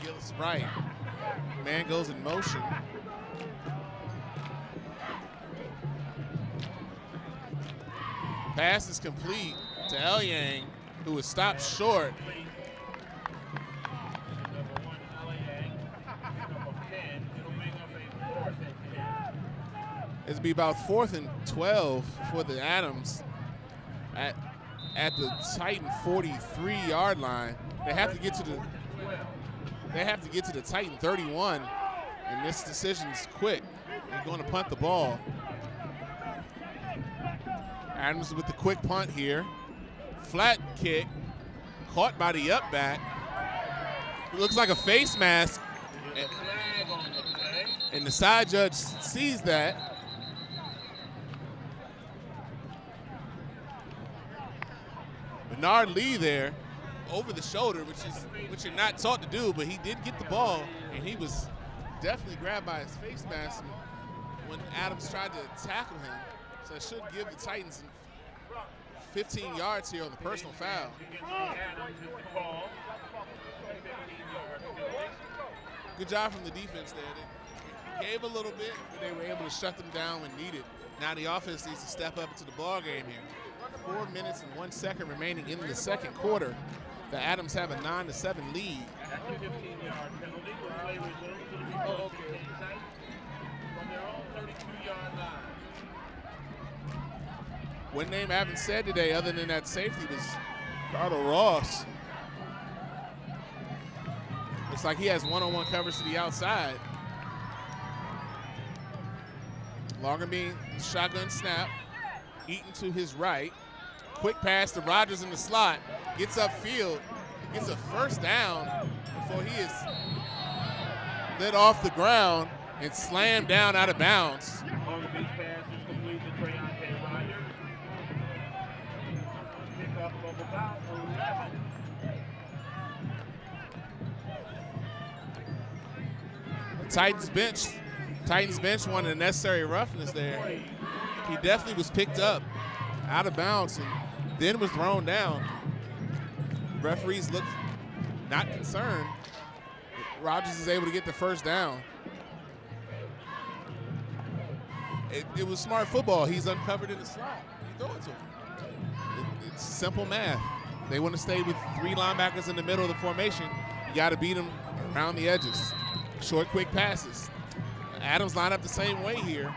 Gill's right. Man goes in motion. Pass is complete to Eldawah, who was stopped short. It'll be about 4th and 12 for the Adams at the Titan 43-yard line. They have to get to the Titan 31, and this decision's quick. They're going to punt the ball. Adams with the quick punt here. Flat kick, caught by the up back. It looks like a face mask, and the side judge sees that. Bernard Lee there over the shoulder, which you're not taught to do, but he did get the ball, and he was definitely grabbed by his face mask when Adams tried to tackle him. So it should give the Titans 15 yards here on the personal foul. Good job from the defense there. They gave a little bit, but they were able to shut them down when needed. Now the offense needs to step up into the ball game here. 4 minutes and 1 second remaining in the second quarter. The Adams have a 9-7 lead.
That's a 15-yard penalty. Play resumes. It'll be called from their own 32-yard line.
One name I haven't said today other than that safety was Carter Ross. Looks like he has one-on-one coverage to the outside. Longerbean shotgun snap. Eaton to his right. Quick pass to Rogers in the slot. Gets upfield. Gets a first down before he is lit off the ground and slammed down out of bounds.
Longerbean's pass is complete to Tre'Ante Rogers. Pick up of about 11.
Titans bench wanted a necessary roughness there. He definitely was picked up out of bounds and then was thrown down. Referees looked not concerned. Rogers is able to get the first down. It was smart football. He's uncovered in the slot. You throw it to him. It's simple math. They want to stay with 3 linebackers in the middle of the formation. You got to beat them around the edges. Short, quick passes. Adams line up the same way here.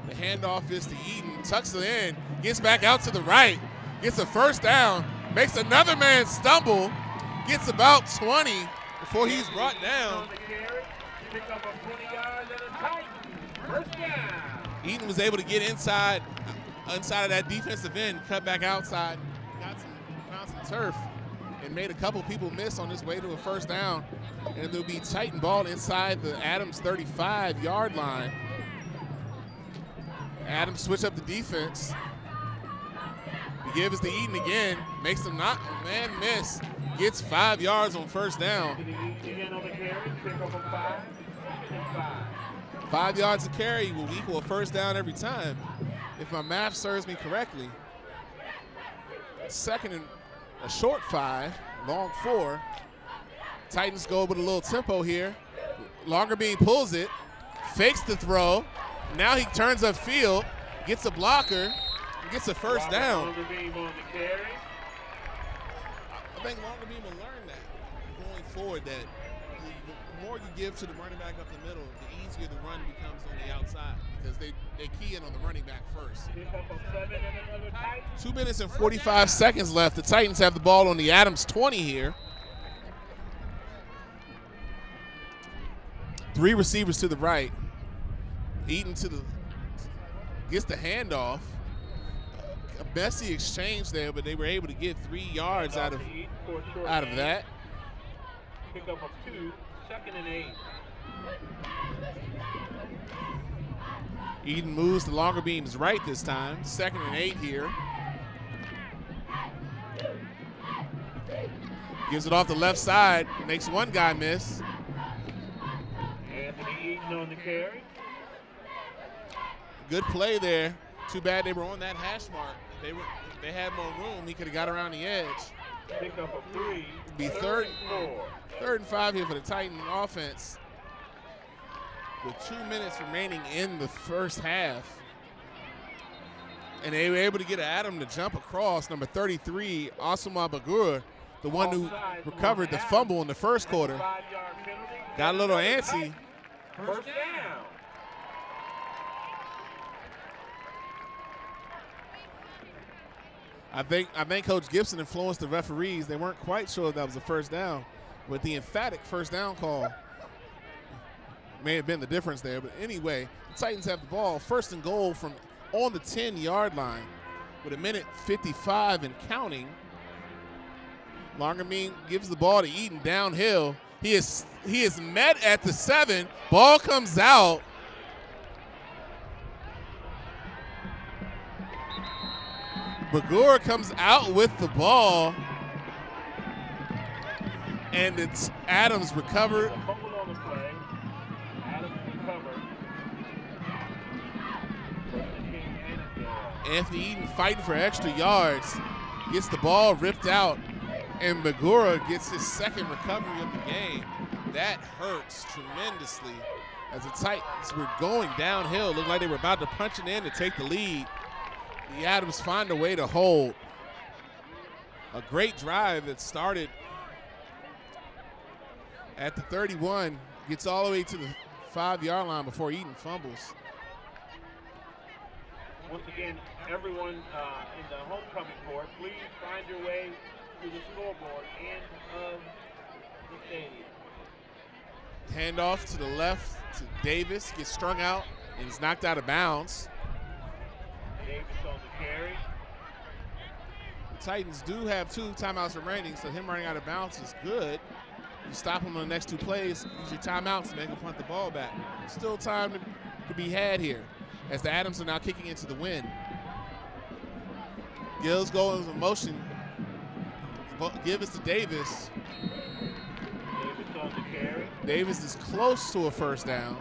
The handoff is to Eaton, tucks it in, gets back out to the right, gets a first down, makes another man stumble, gets about 20 before he's brought down. Eaton was able to get inside of that defensive end, cut back outside, found some turf, and made a couple people miss on his way to a first down. And there'll be Titan ball inside the Adams 35-yard line. Adams switch up the defense. He gives to Eaton again, makes him not man miss. Gets 5 yards on first down. 5 yards of carry will equal a first down every time, if my math serves me correctly. Second and a short 5, long 4. Titans go with a little tempo here. Longerbeam pulls it, fakes the throw. Now he turns upfield, gets a blocker, and gets a first down.
Longerbeam on the carry.
I think Longerbeam will learn that going forward, that the more you give to the running back up the middle, the easier the run becomes on the outside, because they key in on the running back first. 2 minutes and 45 seconds left. The Titans have the ball on the Adams 20 here. 3 receivers to the right. Eaton gets the handoff. A messy exchange there, but they were able to get 3 yards out of that.
Pick up a 2, 2nd and 8.
Eaton moves the Longerbeams right this time. 2nd and 8 here. Gives it off the left side, makes one guy miss.
Anthony Eaton on the carry.
Good play there. Too bad they were on that hash mark. They had more room. He could have got around the edge.
Pick up a 3.
It'd be third and 5 here for the Titan offense, with 2 minutes remaining in the first half. And they were able to get Adam to jump across. Number 33, Asuma Bagura, the one who recovered the fumble in the first quarter. Got a little antsy.
First down.
I think Coach Gibson influenced the referees. They weren't quite sure if that was a first down, but the emphatic first down call may have been the difference there. But anyway, the Titans have the ball, 1st and goal from on the 10-yard line with 1:55 and counting. Longerbeam gives the ball to Eaton downhill. He is met at the 7. Ball comes out. Bagura comes out with the ball, and it's Adams recovered. Anthony Eaton fighting for extra yards, gets the ball ripped out, and Bagura gets his 2nd recovery of the game. That hurts tremendously as the Titans were going downhill. Looked like they were about to punch it in to take the lead. The Adams find a way to hold. A great drive that started at the 31, gets all the way to the 5-yard line before Eaton fumbles.
Once again, everyone in the homecoming court, please find your way to the scoreboard end of the stadium.
Handoff to the left to Davis, gets strung out and is knocked out of bounds.
Davis on the carry.
The Titans do have 2 timeouts remaining, so him running out of bounds is good. You stop him on the next 2 plays, use your timeouts to make him punt the ball back. Still time to be had here, as the Adams are now kicking into the wind. Gills goes in motion. Give us to Davis.
Davis on the carry.
Davis is close to a first down.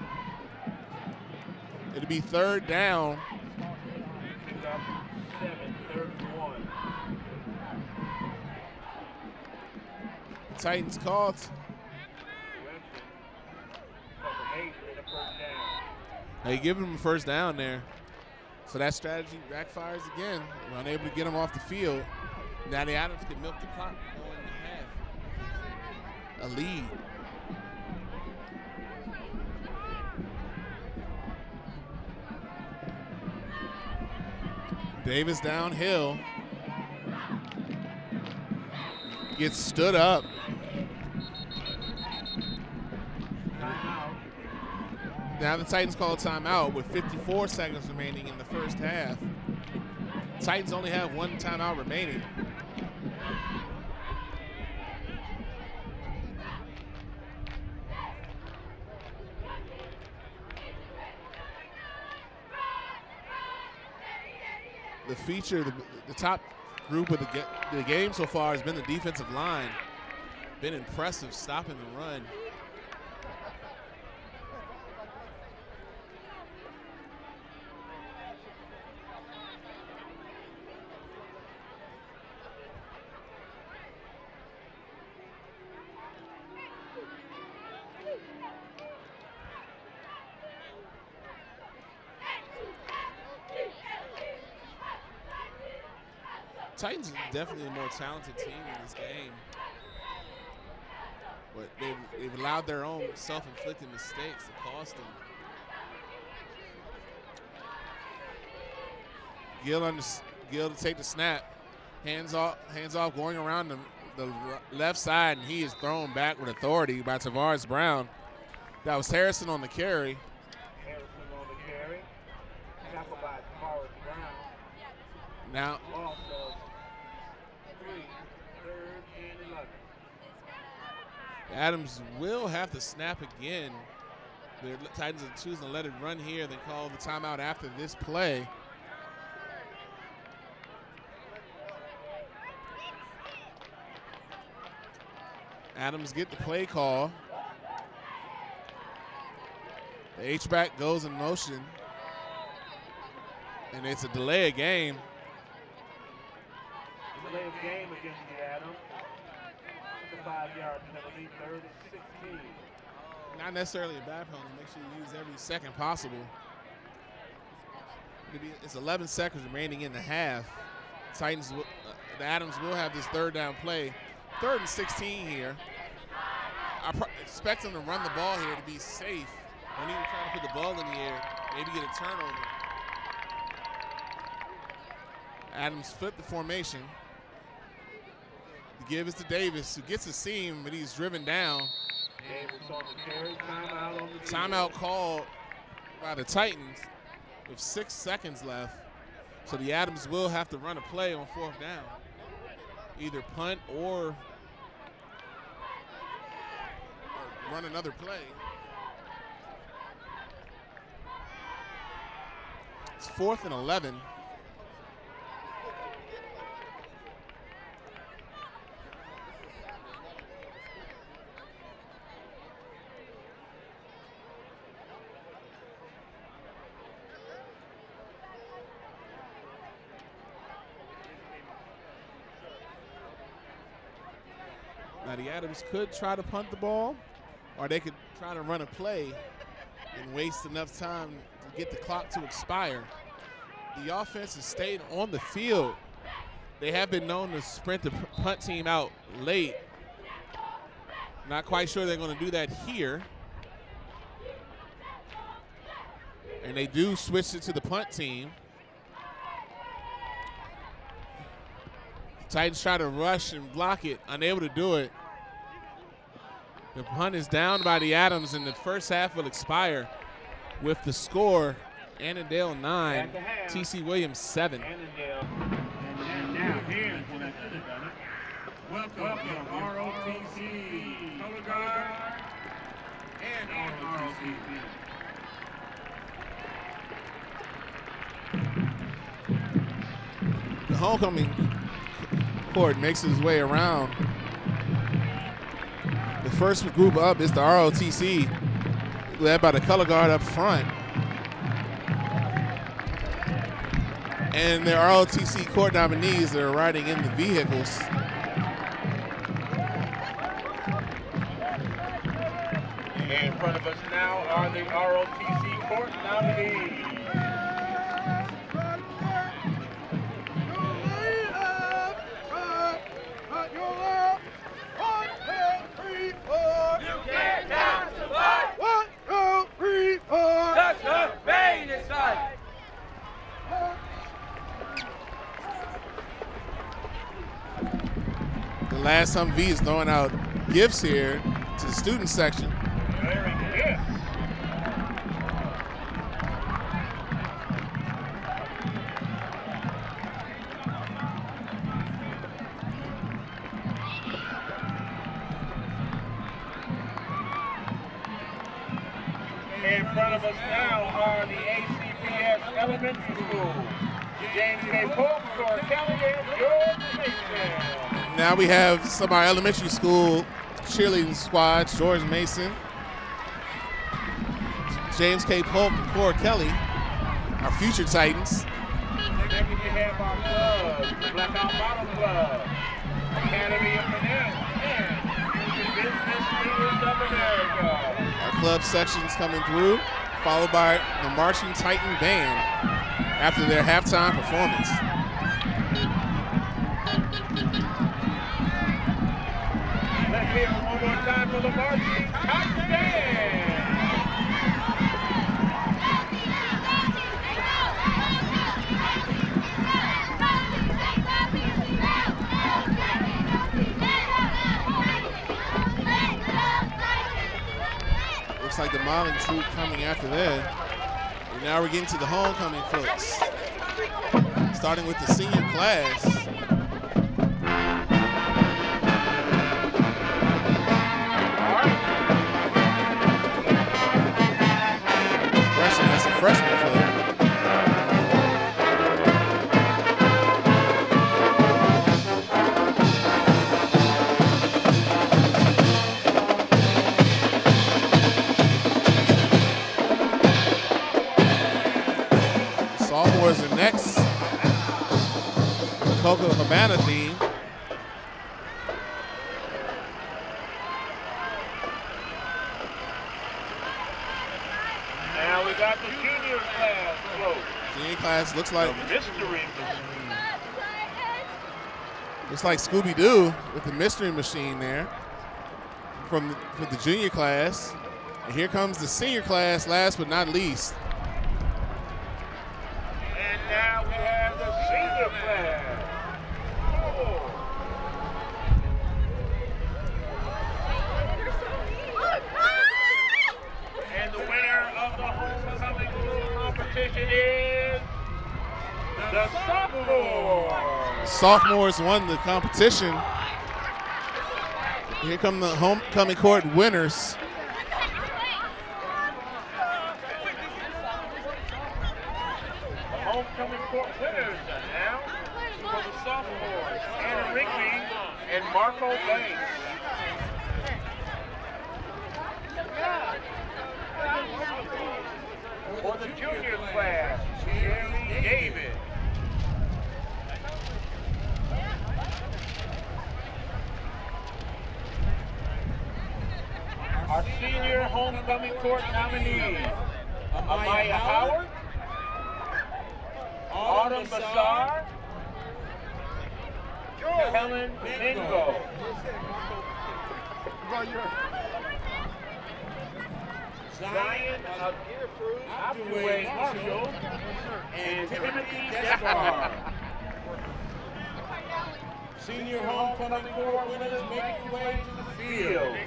It'll be 3rd down.
Pick up 7, 3rd and 1.
The Titans called. They give him a first down there. So that strategy backfires again. We're unable to get him off the field. Now the Adams can milk the clock going and have a lead. Davis downhill. Gets stood up. Now the Titans call a timeout with 54 seconds remaining in the first half. Titans only have 1 timeout remaining. the feature, the top group of the game so far has been the defensive line. Been impressive stopping the run. Titans are definitely a more talented team in this game. But they've allowed their own self-inflicted mistakes to cost them. Gill to take the snap. Hands off going around the left side, and he is thrown back with authority by Tavares Brown. That was Harrison on the carry.
Harrison on the carry. Tackled by Tavares Brown.
Now,
Loss of 3, 3rd and 11.
Adams will have to snap again. The Titans are choosing to let it run here, then call the timeout after this play. Adams get the play call. The H-back goes in motion. And it's a delay of game.
Delay of game against the Adams. It's a 5-yard penalty, 3rd and 16.
Not necessarily a bad penalty. Make sure you use every second possible. It's 11 seconds remaining in the half. Titans, the Adams will have this 3rd down play. 3rd and 16 here. I expect them to run the ball here to be safe. Don't even try to put the ball in the air. Maybe get a turnover. Adams flipped the formation. The give is to Davis, who gets a seam, but he's driven down.
Davis on the carry. Timeout on the field.
Timeout called by the Titans with 6 seconds left. So the Adams will have to run a play on 4th down. Either punt or run another play. It's 4th and 11. Now the Adams could try to punt the ball, or they could try to run a play and waste enough time to get the clock to expire. The offense has stayed on the field. They have been known to sprint the punt team out late. Not quite sure they're going to do that here. And they do switch it to the punt team. Titans try to rush and block it, unable to do it. The punt is down by the Adams, and the first half will expire with the score: Annandale 9, TC Williams 7.
Annandale. And now here's when I should have done it. Welcome ROTC color guard and ROTC.
The homecoming court makes his way around. The first group up is the ROTC, led by the color guard up front. And their ROTC court nominees that are riding in the vehicles.
In front of us now are the ROTC court nominees.
The last Humvee is throwing out gifts here to the student section.
Very good. In front of us now are the ACPS Elementary School. James K. Polk, Cora Kelly, and George Mason.
Now we have some of our elementary school cheerleading squads, George Mason, James K. Polk, and Cora Kelly, our future Titans.
Next you have our clubs, the Blackout Bottle Club, Academy of Finance, and Business Leaders of America.
Our club sections coming through, followed by the Marching Titan Band after their halftime performance.
Let's hear it one more time for the Marching Titan Band.
Looks like the modeling troupe coming after that. And now we're getting to the homecoming folks. Starting with the senior class. That's a freshman flip. Sophomores are next. The Coco Cabana theme.
Now we got the junior class float.
Junior class looks like Scooby-Doo with the mystery machine there for the junior class. And here comes the senior class, last but not least.
And now we have the senior class. Oh. And the winner of the homecoming competition is the sophomores.
Sophomores won the competition. Here come the homecoming court winners.
The homecoming court winners are now for the sophomores, Anna Rigby and Marco Banks. For the junior class, Jerry David. Our senior homecoming court nominees, Amaya Howard, Autumn Basara, Helen Mingo. Zion Abdulway Marshall, and Timothy Despard. Senior homecoming court winners making way to the field.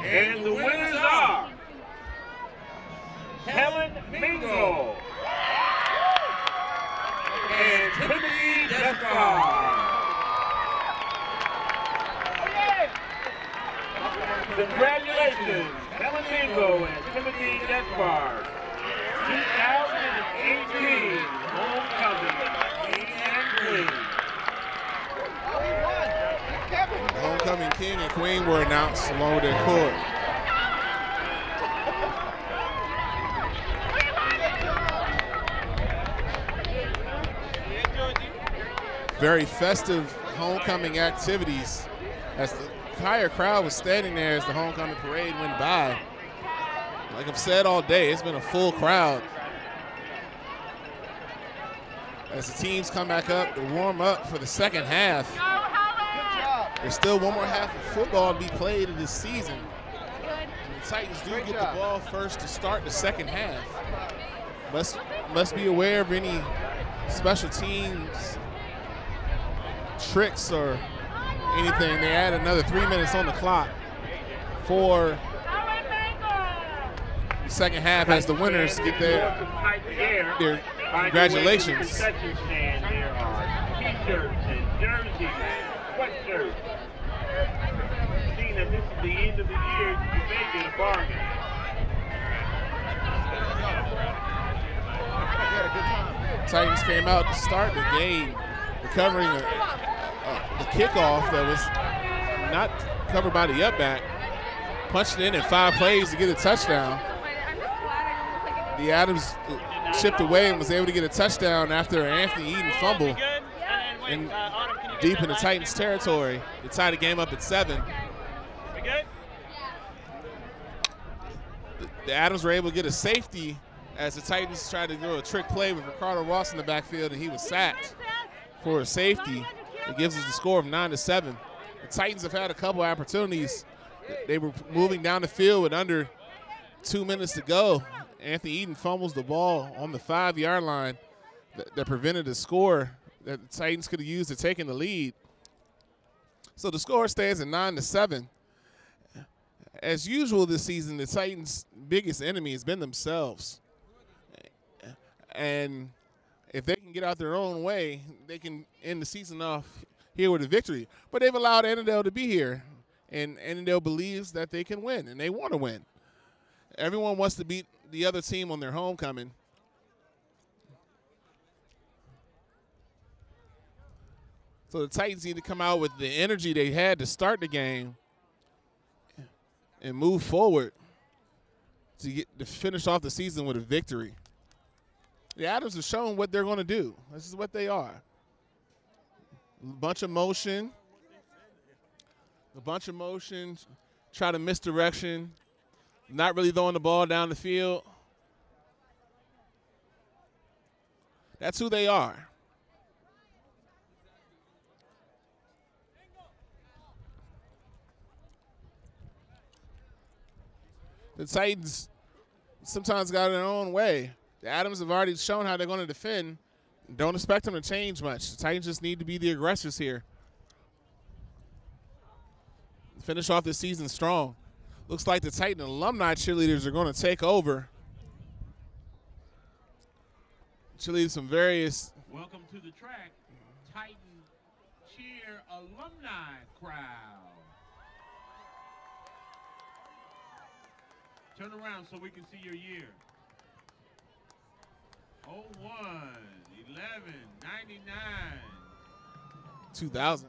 And the winners are Helen Mingo and Timothy Despard. Congratulations, Helen Mingo and Timothy Despard. 2018 homecoming king and queen.
The homecoming king and queen were announced along with their court. Very festive homecoming activities as the entire crowd was standing there as the homecoming parade went by. Like I've said all day, it's been a full crowd. As the teams come back up to warm up for the second half. There's still one more half of football to be played in this season. And the Titans do get the ball first to start the second half. Must be aware of any special teams tricks or anything. They add another 3 minutes on the clock for the second half as the winners get their congratulations.
There are t-shirts and jerseys, sweatshirts. thinking that this is the end of the year, you may get a bargain.
Titans came out to start the game, recovering the kickoff that was not covered by the up back, punched it in 5 plays to get a touchdown. The Adams chipped away and was able to get a touchdown after Anthony Eaton fumble and deep in the Titans territory. They tied the game up at 7. The Adams were able to get a safety as the Titans tried to do a trick play with Ricardo Ross in the backfield, and he was sacked for a safety. It gives us the score of 9-7. The Titans have had a couple opportunities. They were moving down the field with under 2 minutes to go. Anthony Eaton fumbles the ball on the 5-yard line that prevented a score that the Titans could have used to take in the lead. So the score stands at 9-7. As usual this season, the Titans' biggest enemy has been themselves. And if they can get out their own way, they can end the season off here with a victory. But they've allowed Annandale to be here, and Annandale believes that they can win, and they want to win. Everyone wants to beat the other team on their homecoming. So the Titans need to come out with the energy they had to start the game and move forward to finish off the season with a victory. The Adams have shown what they're going to do. This is what they are. A bunch of motion, try to misdirection, not really throwing the ball down the field. That's who they are. The Titans sometimes got their own way. The Adams have already shown how they're going to defend. Don't expect them to change much. The Titans just need to be the aggressors here. Finish off the season strong. Looks like the Titan alumni cheerleaders are going to take over. Cheerleaders from various.
Welcome to the track, Titan Cheer Alumni Crowd. Turn around so we can see your year. 01, 11, 99.
2000.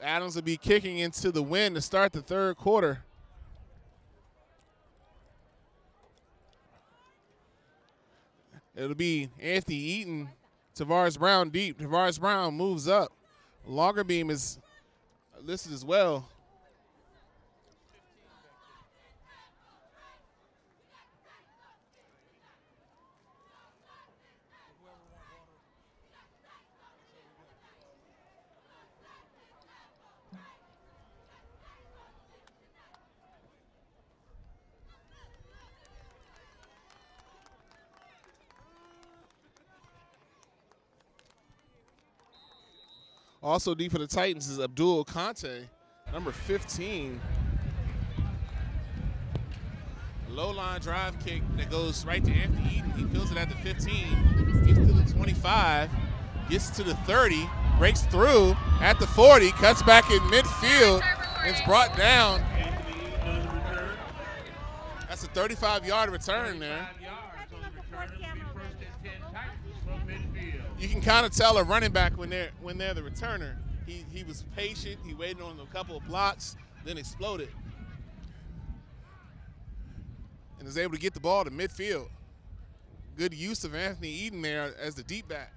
Adams will be kicking into the wind to start the third quarter. It'll be Anthony Eaton, Tavares Brown deep. Tavares Brown moves up. Longer beam is listed as well. Also deep for the Titans is Abdul Conte, number 15. Low line drive kick that goes right to Anthony Eaton. He fills it at the 15, gets to the 25, gets to the 30, breaks through at the 40, cuts back in midfield, and it's brought down. That's a 35-yard return there. You can kind of tell a running back when they're the returner. He was patient. He waited on a couple of blocks, then exploded, and is able to get the ball to midfield. Good use of Anthony Eaton there as the deep back.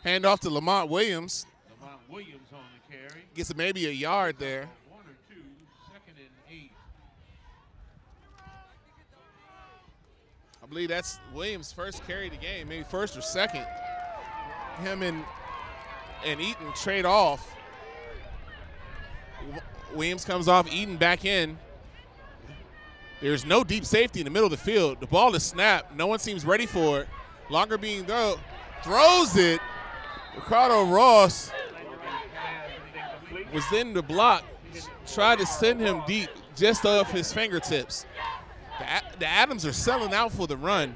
Hand off to Lamont Williams.
Lamont Williams on the carry.
Gets maybe a yard there.
1 or 2, 2nd and 8.
I believe that's Williams' first carry of the game, maybe first or second. Him and Eaton trade off. Williams comes off, Eden back in. There's no deep safety in the middle of the field. The ball is snapped. No one seems ready for it. Longer being throws it. Ricardo Ross was in the block, tried to send him deep just off his fingertips. The Adams are selling out for the run.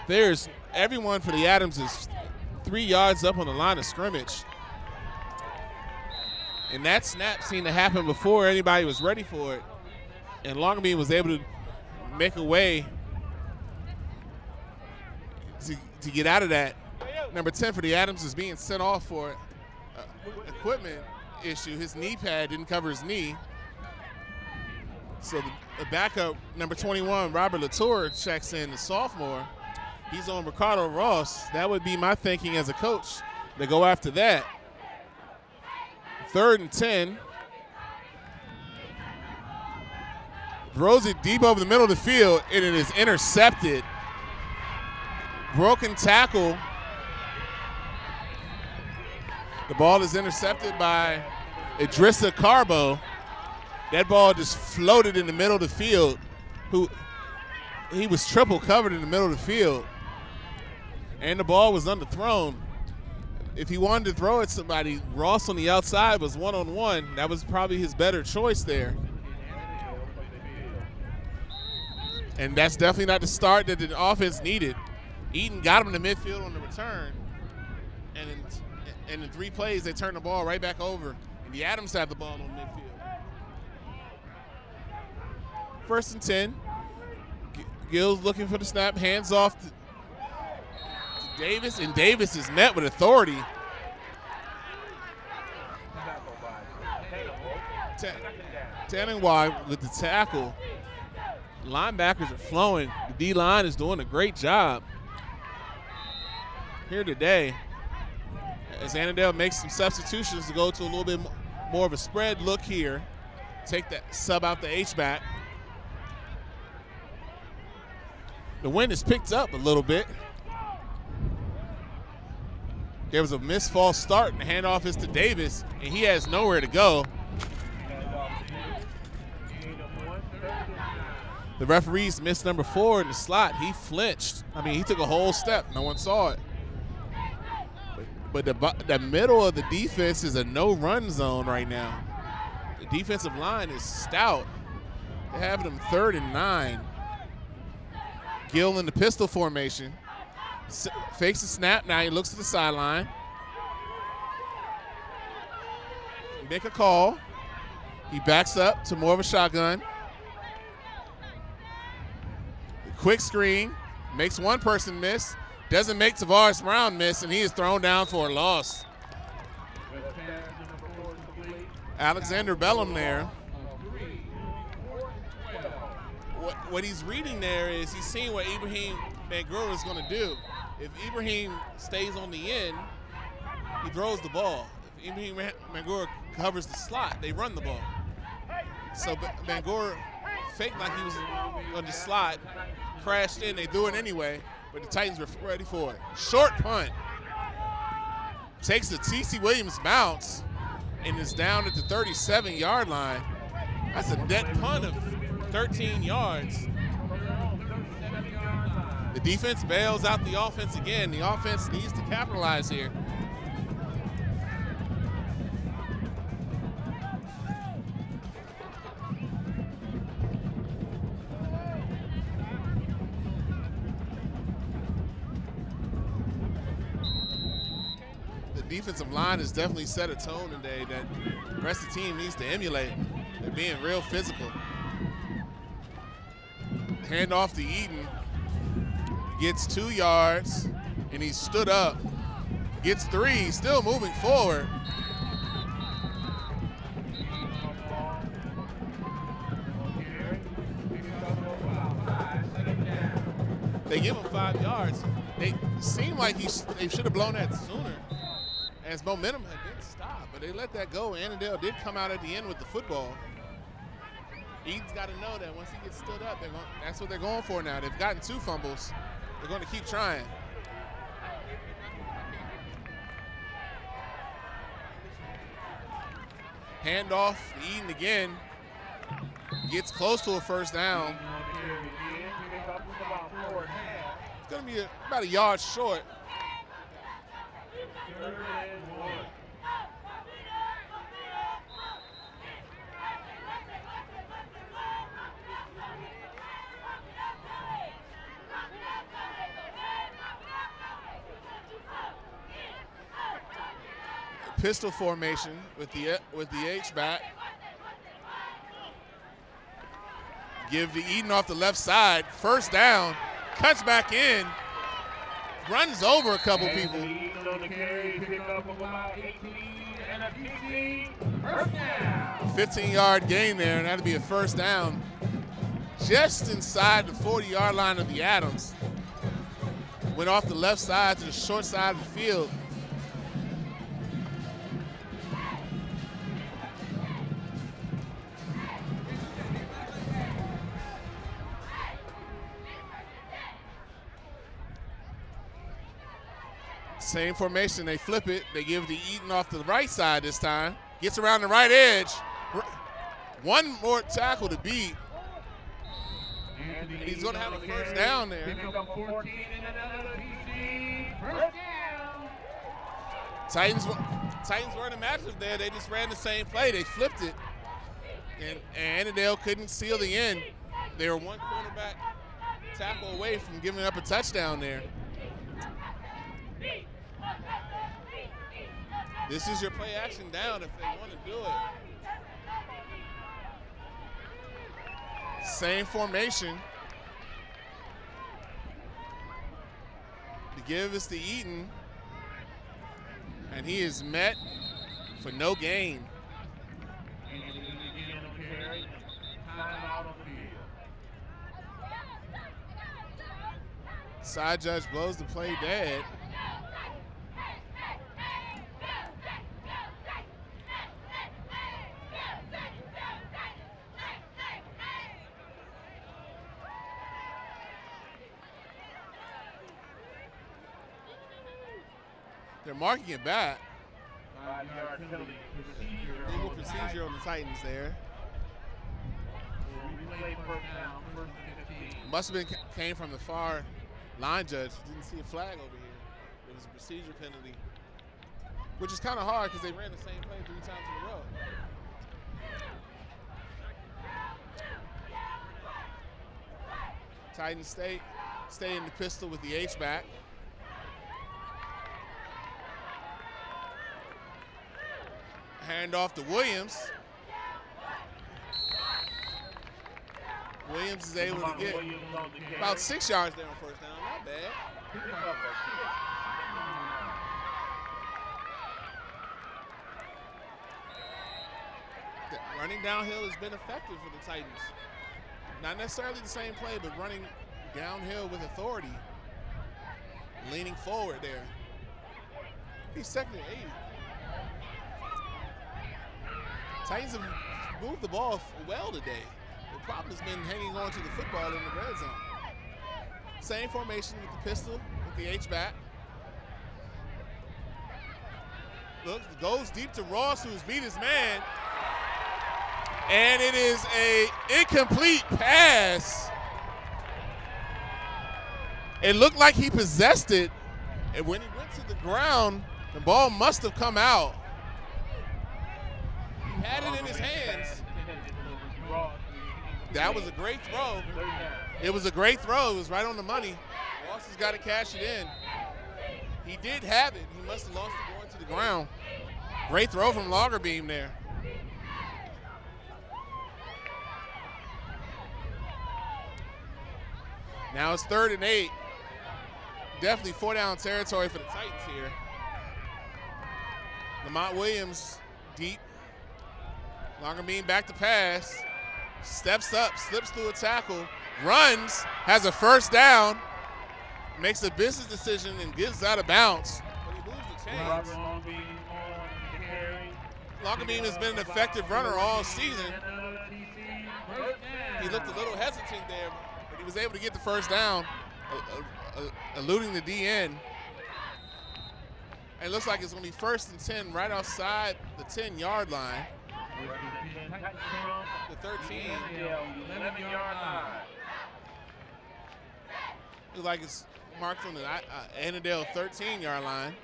There's everyone for the Adams is 3 yards up on the line of scrimmage. And that snap seemed to happen before anybody was ready for it. And Longbeam was able to make a way to get out of that. Number 10 for the Adams is being sent off for equipment issue. His knee pad didn't cover his knee. So the backup, number 21, Robert Latour, checks in, the sophomore. He's on Ricardo Ross. That would be my thinking as a coach to go after that. 3rd and 10. Throws it deep over the middle of the field, and it is intercepted. Broken tackle. The ball is intercepted by Idrissa Carbo. That ball just floated in the middle of the field. He was triple covered in the middle of the field. And the ball was underthrown. If he wanted to throw at somebody, Ross on the outside was one-on-one. That was probably his better choice there. And that's definitely not the start that the offense needed. Eaton got him in the midfield on the return. And in 3 plays, they turned the ball right back over. And the Adams have the ball on midfield. 1st and 10. Gill's looking for the snap, hands off to Davis, and Davis is met with authority. Tannenwald with the tackle. Linebackers are flowing. The D-line is doing a great job here today. As Annandale makes some substitutions to go to a little bit more of a spread look here. Take that sub out the H-back. The wind has picked up a little bit. There was a missed false start, and the handoff is to Davis, and he has nowhere to go. The referees missed number 4 in the slot. He flinched. I mean, he took a whole step. No one saw it. But the middle of the defense is a no-run zone right now. The defensive line is stout. They have them 3rd and 9. Gill in the pistol formation. Fakes the snap. Now he looks to the sideline. Make a call. He backs up to more of a shotgun. Quick screen. Makes one person miss. Doesn't make Tavares Brown miss, and he is thrown down for a loss. Alexander Bellum there. What he's reading there is he's seeing what Ibrahim Bangura is going to do. If Ibrahim stays on the end, he throws the ball. If Ibrahim Bangura covers the slot, they run the ball. So Bangura faked like he was on the slot, crashed in, they threw it anyway, but the Titans were ready for it. Short punt. Takes the T.C. Williams bounce and is down at the 37-yard line. That's a dead punt of 13 yards. The defense bails out the offense again. The offense needs to capitalize here. The defensive line has definitely set a tone today that the rest of the team needs to emulate. They're being real physical. Hand off to Eden. Gets 2 yards, and he stood up. Gets 3, still moving forward. They give him 5 yards. They seem like they should have blown that sooner, as momentum had been stopped, but they let that go. Annandale did come out at the end with the football. Eden's got to know that once he gets stood up, that's what they're going for now. They've gotten 2 fumbles. They're going to keep trying. Handoff, Eden again. Gets close to a first down. It's going to be about a yard short. Pistol formation with the H-back. Give the Eden off the left side. First down. Cuts back in. Runs over a couple people. 15-yard gain there, and that'll be a first down. Just inside the 40-yard line of the Adams. Went off the left side to the short side of the field. Same formation, they flip it. They give the Eden off to the right side this time. Gets around the right edge. One more tackle to beat. And he's going to have a first down there. Titans weren't imaginative there. They just ran the same play. They flipped it. And Annandale couldn't seal the end. They were one quarterback tackle away from giving up a touchdown there. This is your play action down if they want to do it. Same formation. The give is to Eaton. And he is met for no gain. Side judge blows the play dead. They're marking it back. Legal procedure on the Titans there. Must have been came from the far line judge. Didn't see a flag over here. It was a procedure penalty, which is kind of hard because they ran the same play 3 times in a row. Titans stay in the pistol with the H-back. Hand off to Williams. Williams is able to get about 6 yards there on first down. Not bad. Running downhill has been effective for the Titans. Not necessarily the same play, but running downhill with authority. Leaning forward there. He's 2nd and 8. Titans have moved the ball well today. The problem has been hanging on to the football in the red zone. Same formation with the pistol, with the H-back. Looks, goes deep to Ross, who's beat his man. And it is an incomplete pass. It looked like he possessed it. And when he went to the ground, the ball must have come out. He had it in his hands. That was a great throw. It was a great throw. It was right on the money. Ross has got to cash it in. He did have it. He must have lost it going to the ground. Great throw from Lagerbeam there. Now it's 3rd and 8. Definitely 4-down territory for the Titans here. Lamont Williams deep. Lagerbeam back to pass. Steps up, slips through a tackle, runs, has a first down, makes a business decision and gets out of bounds. But he moves the chains. Lagerbeam has been an effective runner all season. He looked a little hesitant there, but he was able to get the first down, eluding the DN. And it looks like it's going to be 1st and 10 right outside the 10-yard line. The 13.
11-yard line.
Looks like it's marked on the Annandale 13-yard line.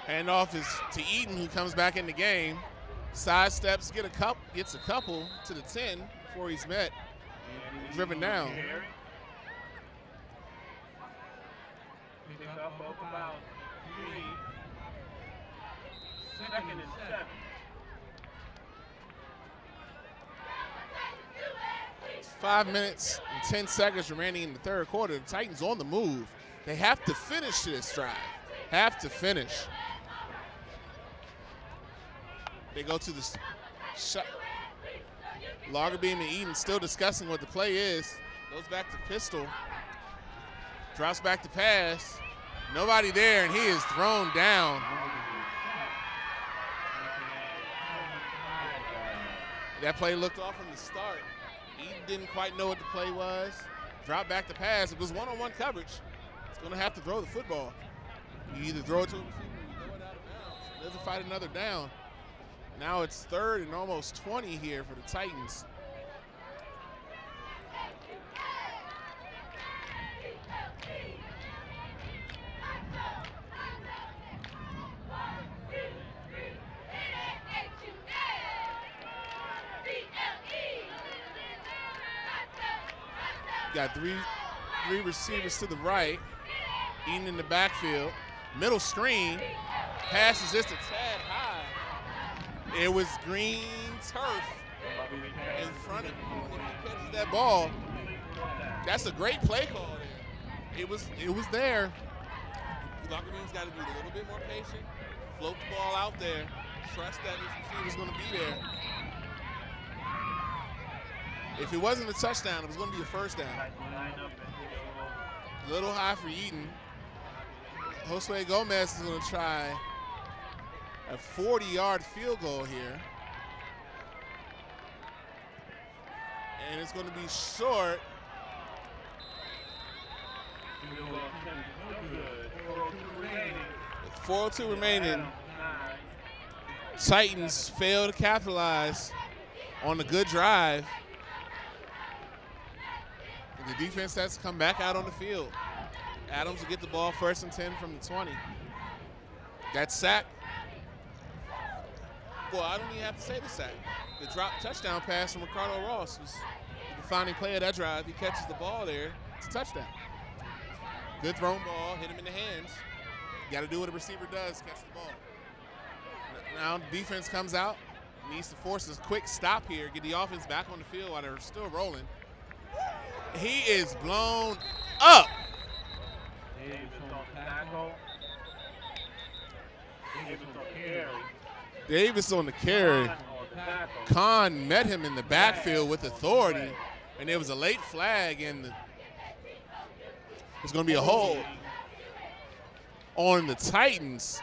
Handoff is to Eaton, who comes back in the game. Sidesteps, gets a couple to the 10 before he's met. Driven down.
Pick up about 3. Second and 7.
It's 5 minutes and 10 seconds remaining in the third quarter. The Titans on the move. They have to finish this drive. Have to finish. They go to the shot. Lagerbeam and Eden still discussing what the play is. Goes back to pistol. Drops back to pass. Nobody there, and he is thrown down. That play looked off from the start. Eden didn't quite know what the play was. Dropped back to pass. It was one-on-one coverage. It's going to have to throw the football. You either throw it to him or you throw it out of bounds. Doesn't fight another down. Now it's 3rd and almost 20 here for the Titans. Got three receivers to the right. Eden in the backfield. Middle screen. Pass is just a tad high. It was green turf in front of him. If he catches that ball, that's a great play call there. It was there. Lagerbeam's got to be a little bit more patient. Float the ball out there. Trust that his receiver's going to be there. If it wasn't a touchdown, it was going to be a first down. A little high for Eden. Josue Gomez is going to try a 40-yard field goal here. And it's going to be short. 4:02 remaining. Titans fail to capitalize on a good drive. And the defense has to come back out on the field. Adams will get the ball 1st and 10 from the 20. That sack. Well, I don't even have to say the sack. The drop touchdown pass from Ricardo Ross was the defining play of that drive. He catches the ball there. It's a touchdown. Good thrown ball, hit him in the hands. You got to do what a receiver does, catch the ball. Now the defense comes out, needs to force a quick stop here, get the offense back on the field while they're still rolling. He is blown up. Davis on the carry. Khan met him in the backfield with authority, and there was a late flag, and there's going to be a hold on the Titans.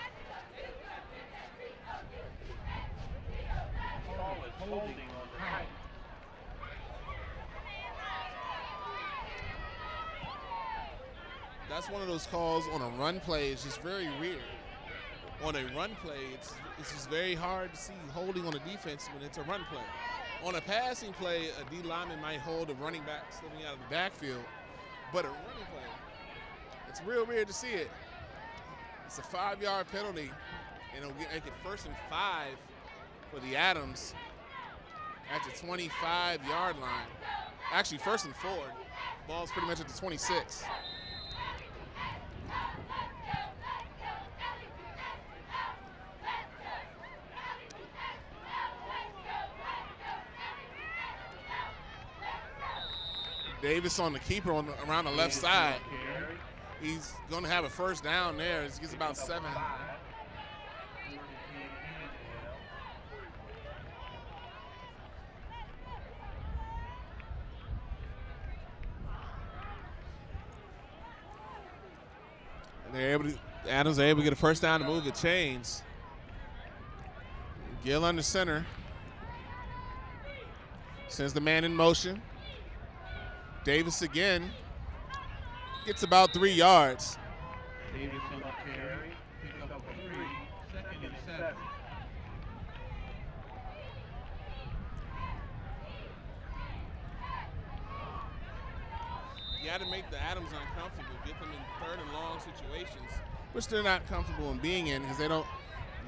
That's one of those calls on a run play. It's just very weird. On a run play, it's just very hard to see holding on a defense when it's a run play. On a passing play, a D lineman might hold a running back slipping out of the backfield, but a running play, it's real weird to see it. It's a 5-yard penalty, and it'll make it 1st and 5 for the Adams at the 25-yard line. Actually, 1st and 4. Ball's pretty much at the 26. Davis on the keeper around the left side. He's going to have a first down there. He gets about 7. And Adams are able to get a first down to move the chains. Gill under center. Sends the man in motion. Davis again. Gets about 3 yards.
Davis on the carry. Pick up a 3. 2nd and 7.
You got to make the Adams uncomfortable, get them in 3rd and long situations, which they're not comfortable in being in because they don't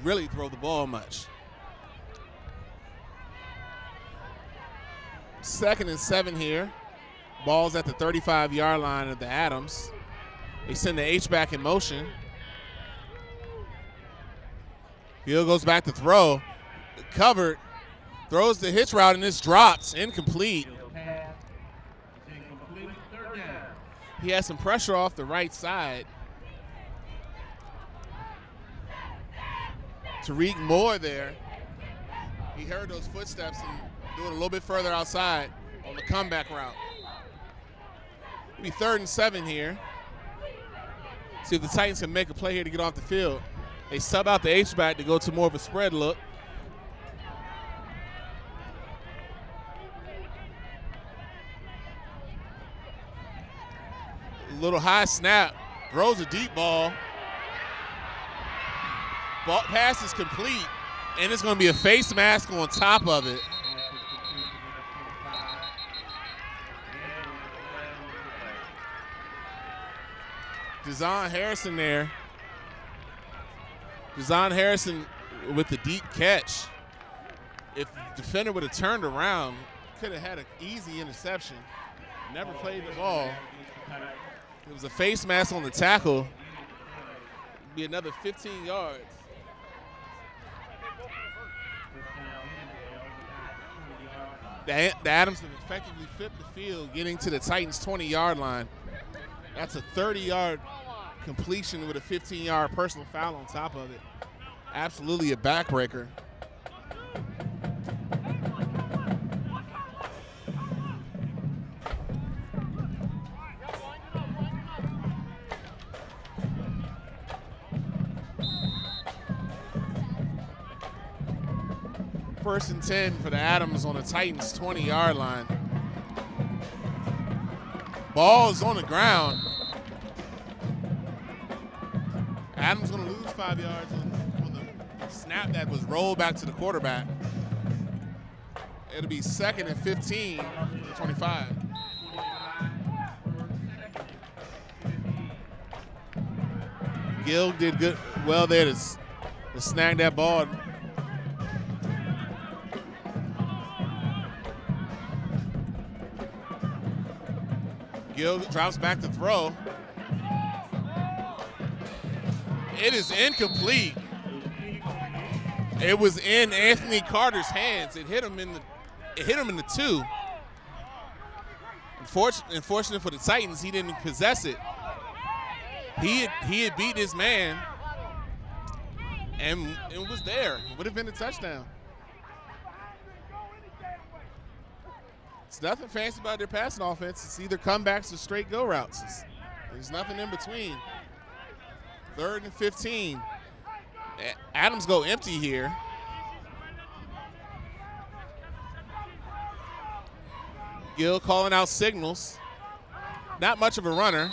really throw the ball much. 2nd and 7 here. Ball's at the 35-yard line of the Adams. They send the H-back in motion. Hill goes back to throw. Covered. Throws the hitch route and this drops. Incomplete. He has some pressure off the right side. Tariq Moore there. He heard those footsteps and do it a little bit further outside on the comeback route. It'll be 3rd and 7 here. See if the Titans can make a play here to get off the field. They sub out the H-back to go to more of a spread look. A little high snap, throws a deep ball. Pass is complete, and it's going to be a face mask on top of it. Dezon Harrison there. Dezon Harrison with the deep catch. If the defender would have turned around, could have had an easy interception. Never played the ball. It was a face mask on the tackle. It'd be another 15 yards. The Adams have effectively flipped the field, getting to the Titans' 20-yard line. That's a 30-yard completion with a 15-yard personal foul on top of it. Absolutely a backbreaker. First and 10 for the Adams on the Titans' 20-yard line. Ball is on the ground. Adams going to lose 5 yards on the snap that was rolled back to the quarterback. It'll be 2nd and 15 for the 25. Gill did good, well there to snag that ball. Gill drops back to throw. It is incomplete. It was in Anthony Carter's hands. It hit him in the 2. Unfortunate for the Titans, he didn't possess it. He had beat his man, and it was there. It would have been a touchdown. It's nothing fancy about their passing offense. It's either comebacks or straight go routes. There's nothing in between. 3rd and 15. Adams go empty here. Gill calling out signals. Not much of a runner.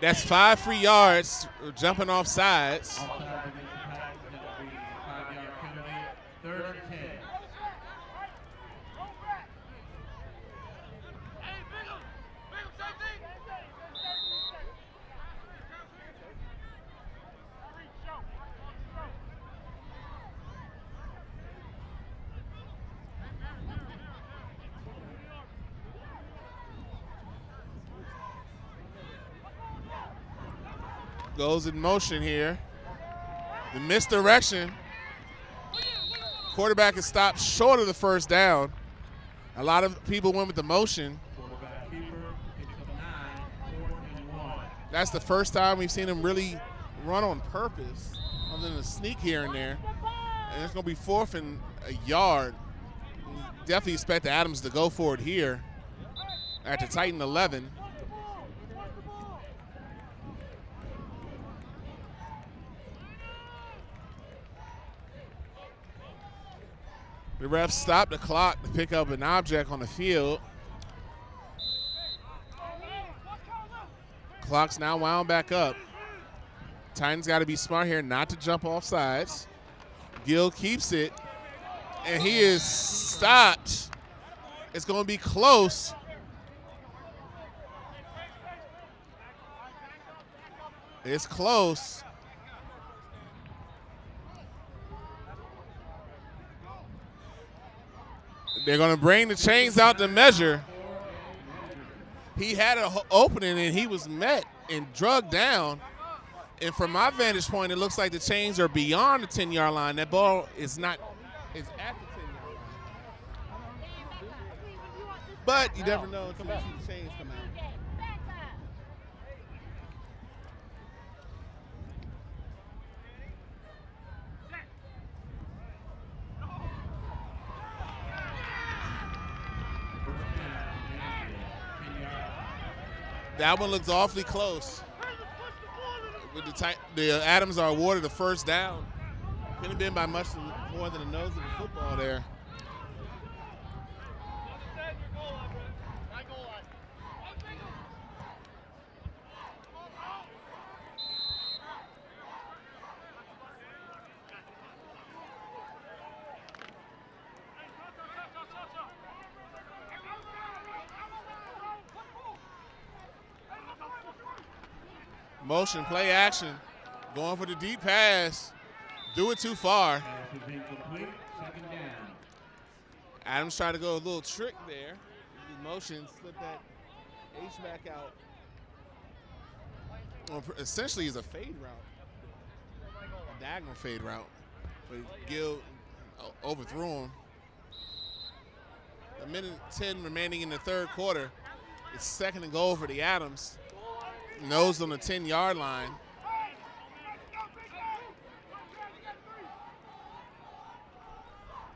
That's 5 free yards jumping off sides.
3rd and 10.
Goes in motion here. The misdirection. Quarterback is stopped short of the first down. A lot of people went with the motion. That's the first time we've seen him really run on purpose, other than a sneak here and there. And it's going to be 4th and a yard. Definitely expect the Adams to go for it here at the Titan 11. The refs stopped the clock to pick up an object on the field. clock's now wound back up. Titans got to be smart here not to jump off sides. Gill keeps it, and he is stopped. It's going to be close. It's close. They're going to bring the chains out to measure. He had an opening, and he was met and drugged down. And from my vantage point, it looks like the chains are beyond the 10-yard line. That ball is not, it's at the 10-yard line. But you never know until you see the chains come out. That one looks awfully close. With the Adams are awarded a first down. Couldn't have been by much more than the nose of the football there. Motion, play action, going for the deep pass. Do it too far. Adams tried to go a little trick there. Motion, slip that H back out. Well, essentially, it's a fade route, a diagonal fade route. But Gill overthrew him. A minute 10 remaining in the third quarter. It's second and goal for the Adams. Nose on the 10-yard line.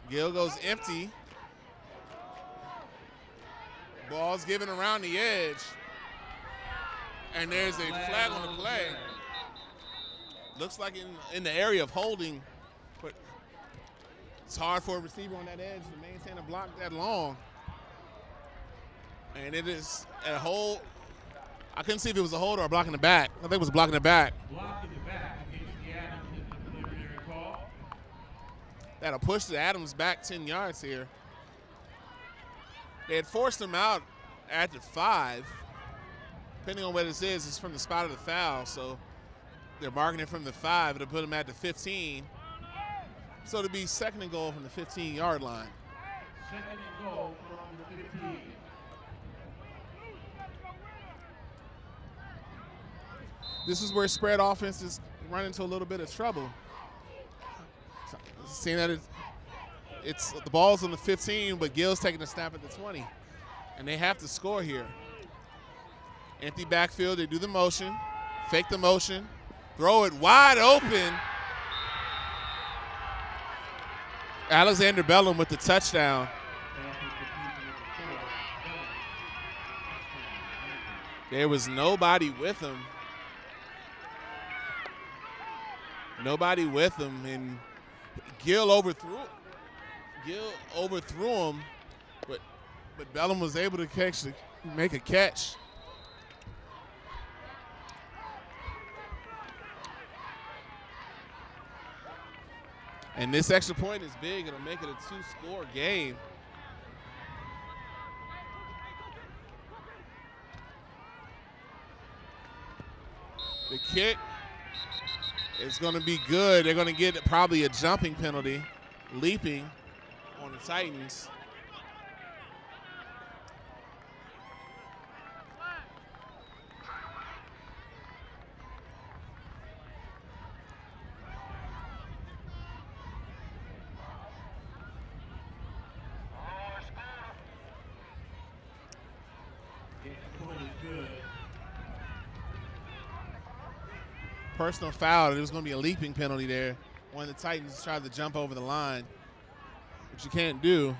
Gill goes empty. Ball's given around the edge. And there's a flag on the play. Looks like in the area of holding, but it's hard for a receiver on that edge to maintain a block that long. And it is a hold. I couldn't see if it was a hold or a block in the back. I think it was blocking the back.
Block in the back against the Adams is the preliminary call.
That'll push the Adams back 10 yards here. They had forced him out at the 5. Depending on what this is, it's from the spot of the foul. So they're marking it from the 5. It'll put him at the 15. So it'll be second and goal from the 15-yard line.
Second and goal from the 15.
This is where spread offenses run into a little bit of trouble. Seeing that it's the ball's on the 15, but Gill's taking a snap at the 20. And they have to score here. Empty backfield, they do the motion, fake the motion, throw it wide open. Alexander Bellum with the touchdown. There was nobody with him. Nobody with him, and Gill overthrew him, but Bellum was able to make a catch. And this extra point is big. It'll make it a 2-score game. The kick is going to be good. They're going to get probably a jumping penalty, leaping on the Titans. Personal foul. There was going to be a leaping penalty there. One of the Titans tried to jump over the line, which you can't do.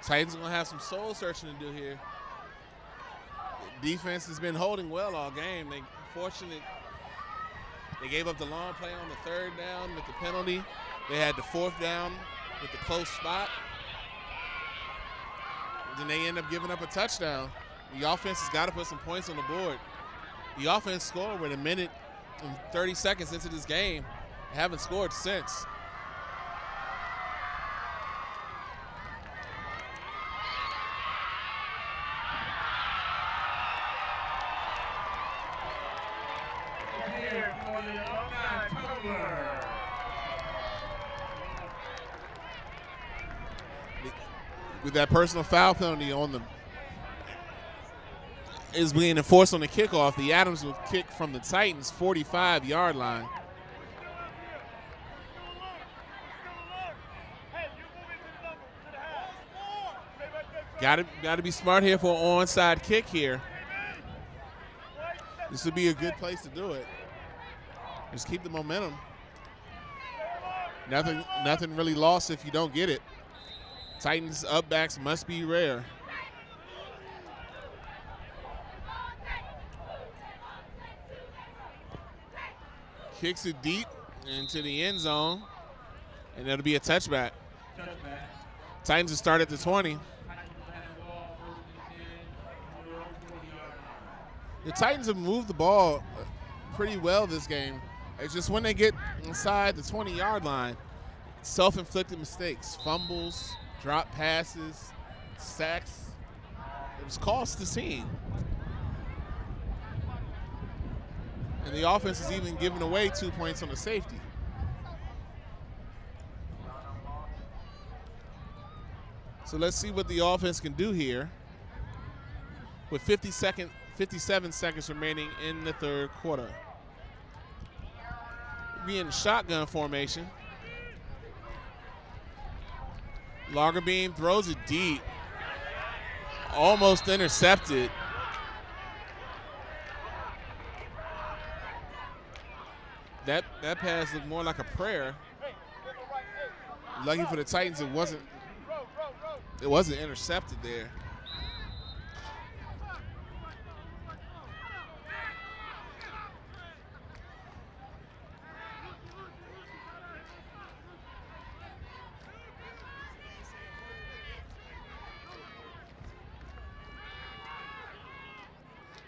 Titans are going to have some soul searching to do here. Defense has been holding well all game. Fortunate they gave up the long play on the third down with the penalty. They had the fourth down with the close spot. Then they end up giving up a touchdown. The offense has got to put some points on the board. The offense scored with a minute and 30 seconds into this game. They haven't scored since. With that personal foul penalty on them is being enforced on the kickoff, the Adams will kick from the Titans' 45-yard line. Got to be smart here for an onside kick here. This would be a good place to do it. Just keep the momentum. Nothing really lost if you don't get it. Titans upbacks must be rare. Kicks it deep into the end zone, and that'll be a touchback. Titans will start at the 20. The Titans have moved the ball pretty well this game. It's just when they get inside the 20-yard line, self-inflicted mistakes, fumbles, drop passes, sacks. It was cost the team. And the offense is even giving away 2 points on the safety. So let's see what the offense can do here with 57 seconds remaining in the third quarter. Be in shotgun formation. Lagerbeam throws it deep. Almost intercepted. That pass looked more like a prayer. Lucky for the Titans, it wasn't intercepted there.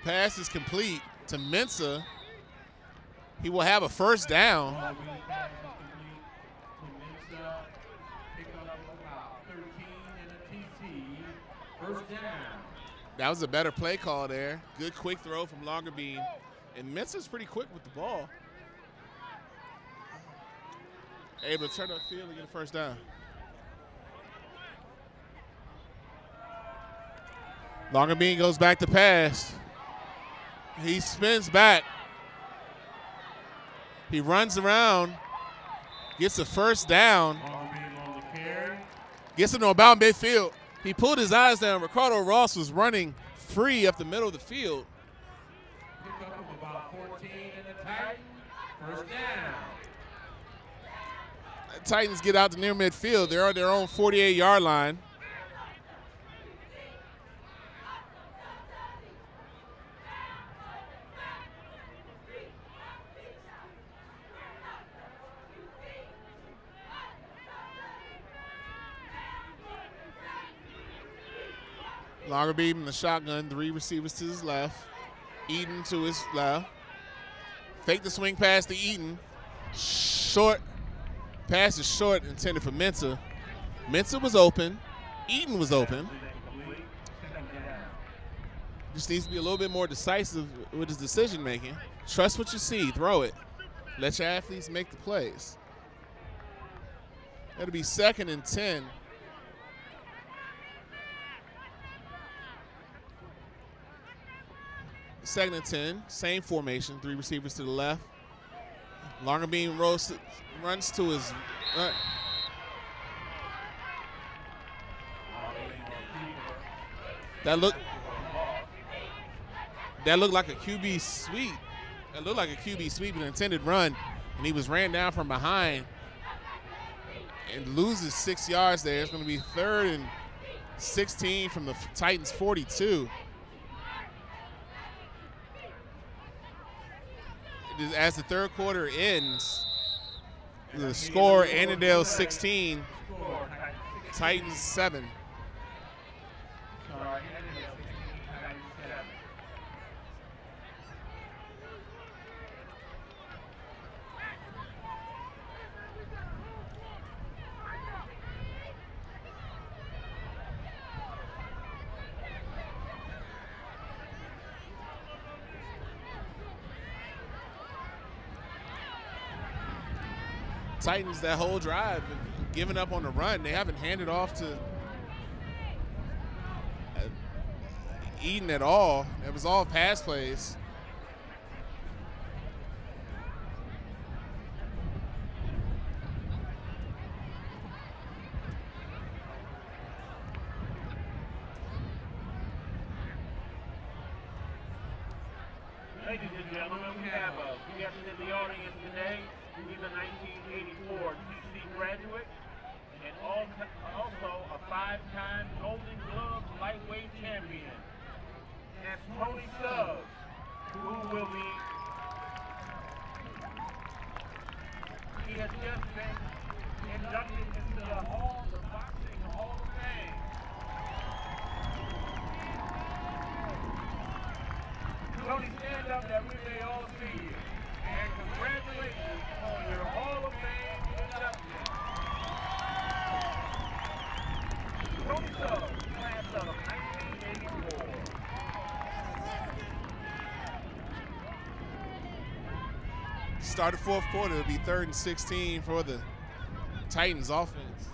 Pass is complete to Mensah. He will have a first down. That was a better play call there. Good quick throw from Lagerbeam. And Mensah's pretty quick with the ball. Able to turn upfield and get a first down. Lagerbeam goes back to pass. He spins back. He runs around, gets a first down, gets into about midfield. He pulled his eyes down. Ricardo Ross was running free up the middle of the field.
Pick up of about 14 in the Titans. First down.
The Titans get out to near midfield. They're on their own 48-yard line. Lagerbeam in the shotgun, 3 receivers to his left. Eaton to his left. Fake the swing pass to Eaton. Short. Pass is short, intended for Mensah. Mensah was open. Eaton was open. Just needs to be a little bit more decisive with his decision making. Trust what you see, throw it. Let your athletes make the plays. That'll be 2nd and 10. Second and 10, same formation, 3 receivers to the left. Lagerbeam runs to his right. That looked like a QB sweep. That looked like a QB sweep, an intended run, and he was ran down from behind and loses 6 yards there. It's going to be 3rd and 16 from the Titans 42. As the third quarter ends, the score, Annandale 16, Titans 7. Titans that whole drive have given up on the run. They haven't handed off to Eden at all. It was all pass plays.
Ladies and gentlemen, we have a guest in the audience today. He's a 1984 TC graduate and also a 5-time Golden Glove lightweight champion. That's Tony Suggs, who will be, he has just been inducted into the Boxing Hall of Fame. Tony, stand up that we may all see you. And congratulations on your Hall of Fame induction. Tony Suggs, class of 1984.
Start the fourth quarter. It'll be 3rd and 16 for the Titans offense.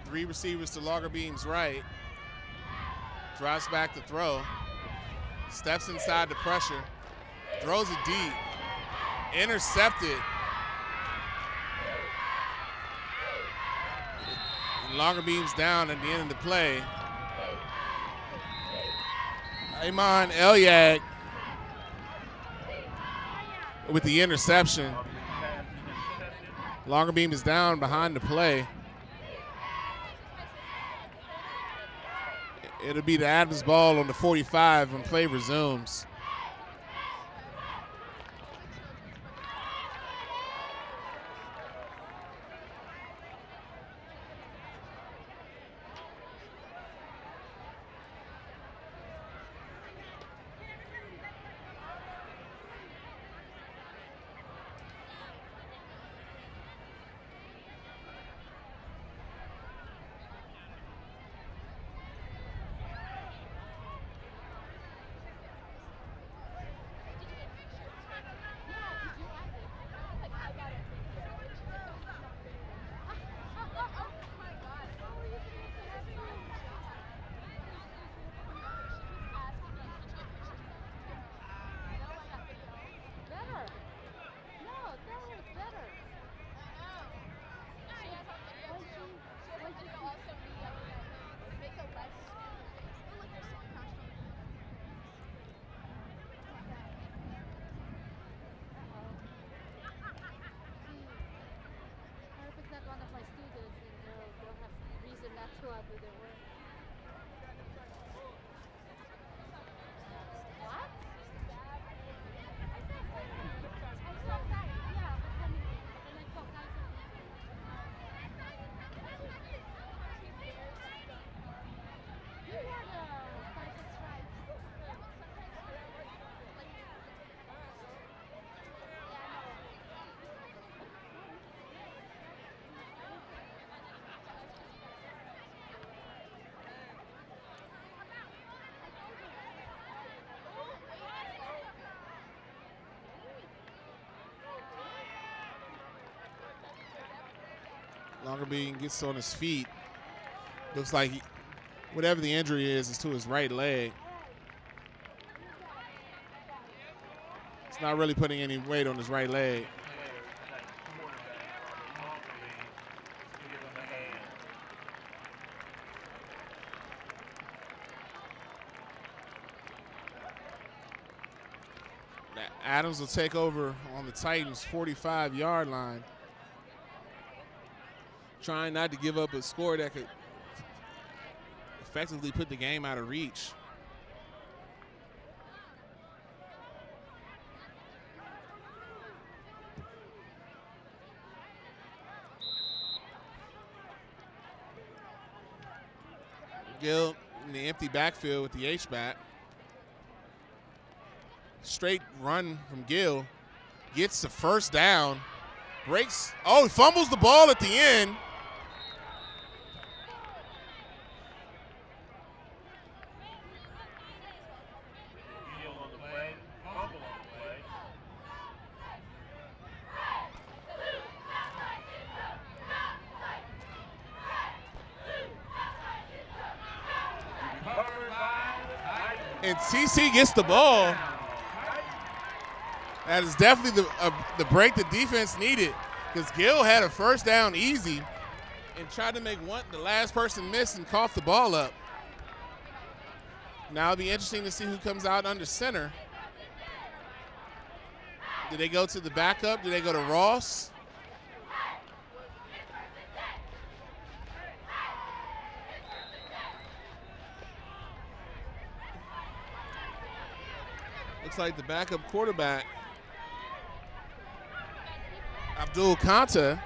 Three receivers to Lagerbeam's right. Drives back to throw. Steps inside the pressure. Throws it deep. Intercepted. Lagerbeam's down at the end of the play. Ahmed Eldawah with the interception. Lagerbeam is down behind the play. It'll be the Adams ball on the 45 when play resumes. Lagerbeam gets on his feet. Looks like whatever the injury is to his right leg. It's not really putting any weight on his right leg. Adams will take over on the Titans' 45-yard line. trying not to give up a score that could effectively put the game out of reach. Gill in the empty backfield with the H-back. Straight run from Gill. Gets the first down. Breaks. Oh, he fumbles the ball at the end. And TC gets the ball. That is definitely the break the defense needed, because Gill had a first down easy and tried to make the last person miss and cough the ball up. Now it'll be interesting to see who comes out under center. Do they go to the backup? Do they go to Ross? Looks like the backup quarterback, Abdul Kanta,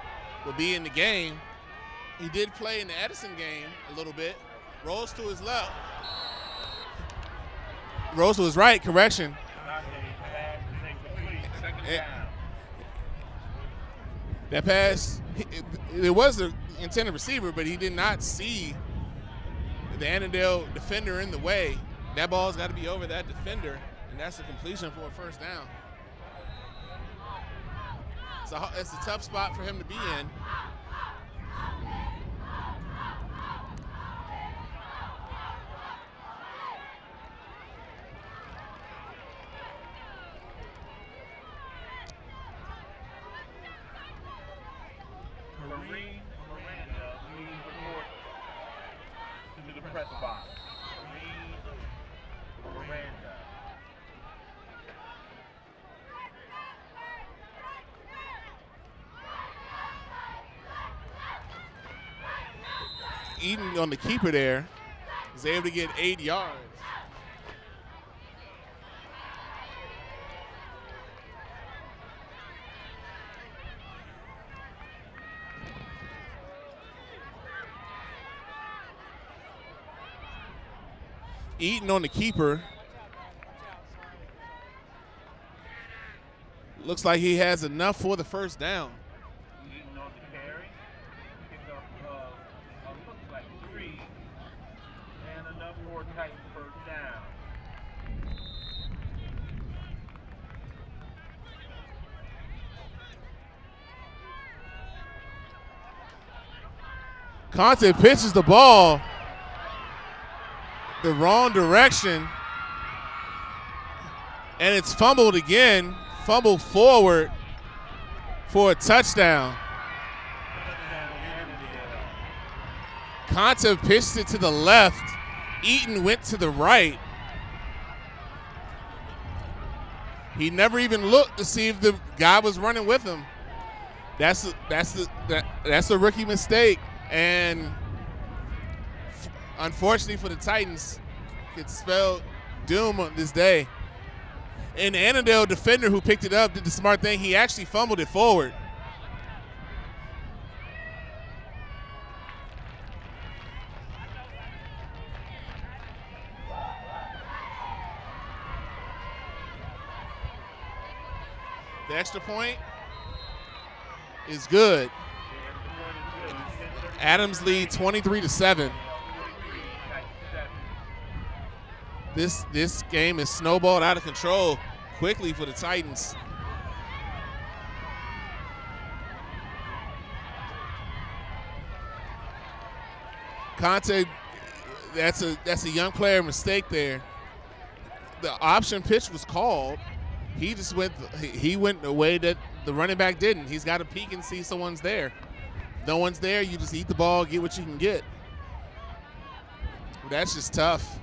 will be in the game. He did play in the Edison game a little bit. Rolls to his left. Rolls to his right, correction. That pass, it was the intended receiver, but he did not see the Annandale defender in the way. That ball's got to be over that defender. And that's a completion for a first down. So it's a tough spot for him to be in.
To the press box.
Eaton on the keeper there is able to get 8 yards. Eaton on the keeper. Looks like he has enough for the first down. Conte pitches the ball the wrong direction, and it's fumbled again, fumbled forward for a touchdown. Conte pitched it to the left. Eaton went to the right. He never even looked to see if the guy was running with him. That's a rookie mistake. And unfortunately for the Titans, it spelled doom on this day. And the Annandale defender who picked it up did the smart thing. He actually fumbled it forward. The extra point is good. Adams lead 23-7. This game is snowballed out of control quickly for the Titans. Conte, that's a young player mistake there. The option pitch was called. He just went the way that the running back didn't. He's got to peek and see someone's there. If no one's there, you just eat the ball, get what you can get. That's just tough.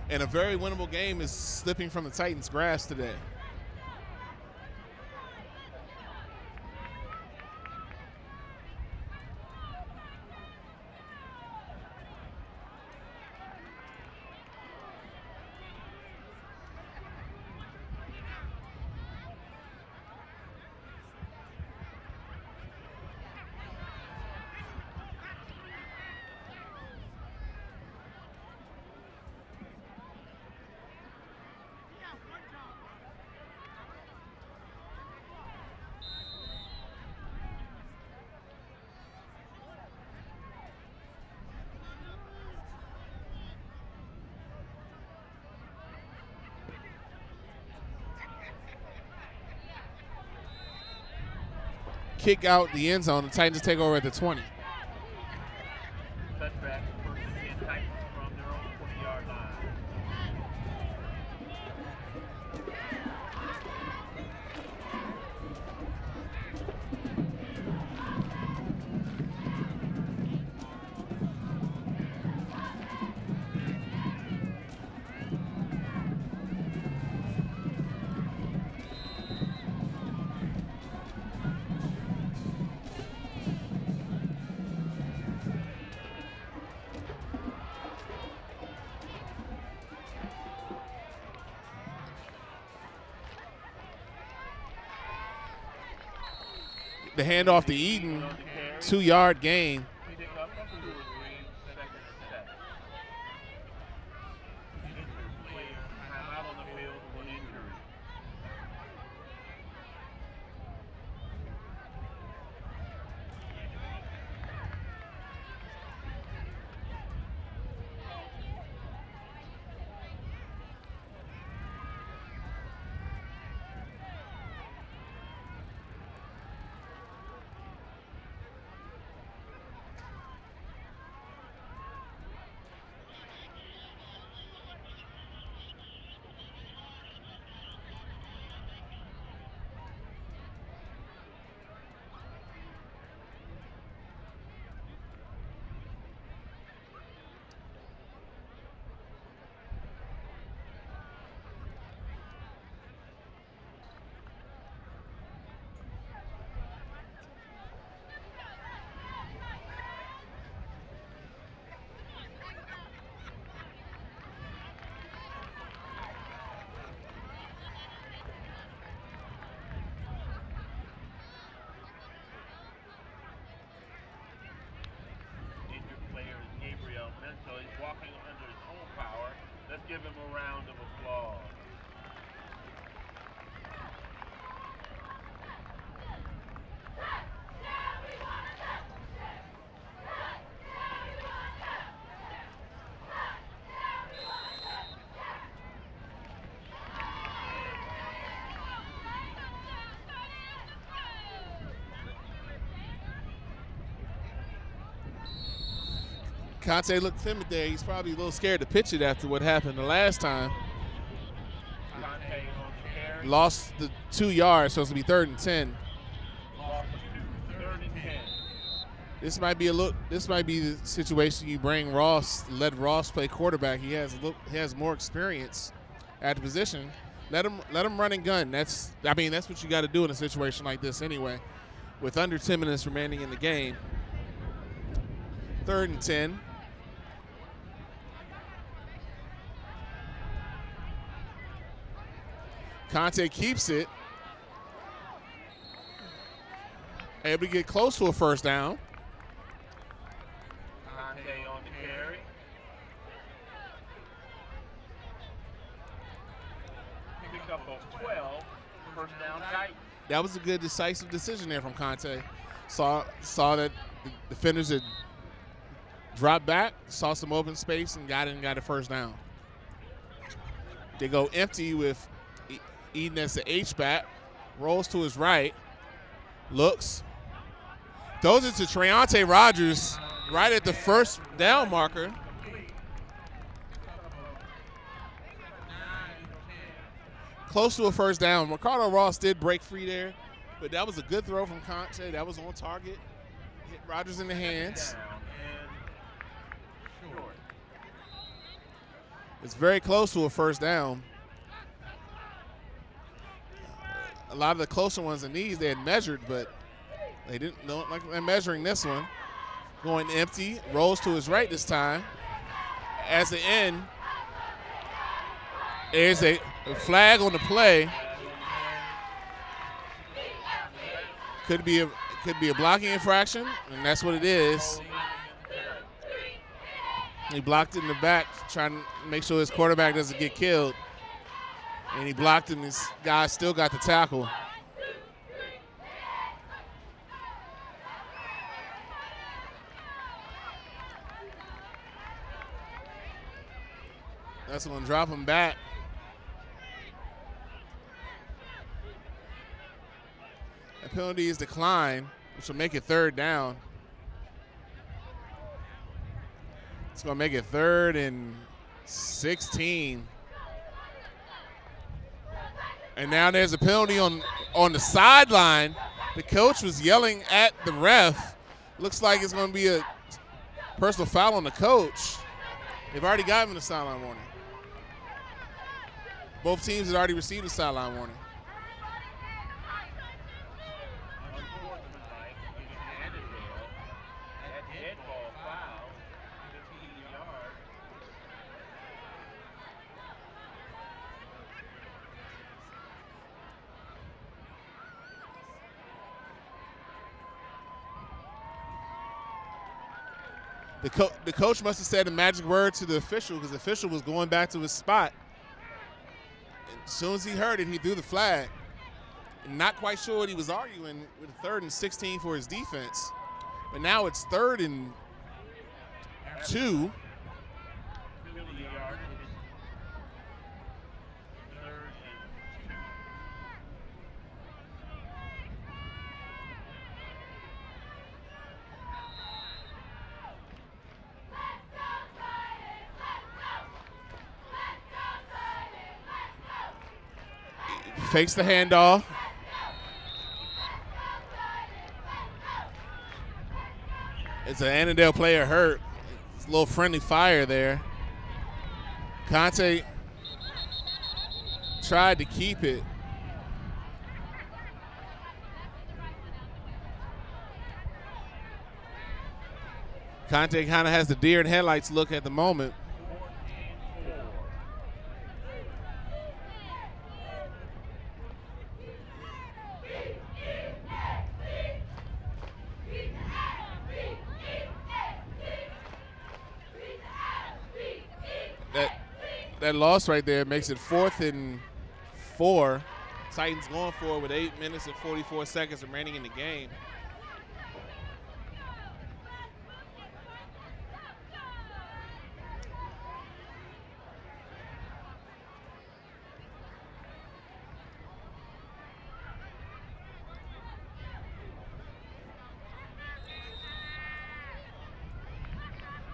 And a very winnable game is slipping from the Titans' grasp today. kick out the end zone. The Titans take over at the 20.
Touchback, first and 10 Titans from their own 20-yard line.
The handoff to Eden, 2-yard gain. Give him a round of applause. Conte looked timid there. He's probably a little scared to pitch it after what happened the last time. Lost the 2 yards, so it's going to be 3rd and 10. This might be the situation you bring Ross, let Ross play quarterback. He has more experience at the position. Let him run and gun. That's what you got to do in a situation like this anyway. With under 10 minutes remaining in the game. 3rd and 10. Conte keeps it. Able to get close to a first down.
Conte on the carry. He picked up a 12. First down Titans.
That was a good decisive decision there from Conte. Saw that the defenders had dropped back, saw some open space, and got a first down. They go empty with Eden as the H-back, rolls to his right, looks, throws it to Treonte Rogers right at the first down marker. Close to a first down. Ricardo Ross did break free there, but that was a good throw from Conte. That was on target. Hit Rogers in the hands. It's very close to a first down. A lot of the closer ones than these they had measured, but they don't like they're measuring this one. Going empty, rolls to his right this time. As the end, there's a flag on the play. Could be a blocking infraction, and that's what it is. He blocked it in the back, trying to make sure his quarterback doesn't get killed. And he blocked him. His guy still got the tackle. That's going to drop him back. The penalty is declined, which will make it 3rd down. It's going to make it 3rd and 16. And now there's a penalty on the sideline. The coach was yelling at the ref. Looks like it's going to be a personal foul on the coach. They've already gotten the sideline warning. Both teams had already received a sideline warning. The coach must have said a magic word to the official because the official was going back to his spot. And as soon as he heard it, he threw the flag. And not quite sure what he was arguing with 3rd and 16 for his defense. But now it's 3rd and 2. Fakes the handoff. It's an Annandale player hurt. It's a little friendly fire there. Conte tried to keep it. Conte kind of has the deer in headlights look at the moment. That loss right there makes it 4th and 4. Titans going for it with 8 minutes and 44 seconds remaining in the game.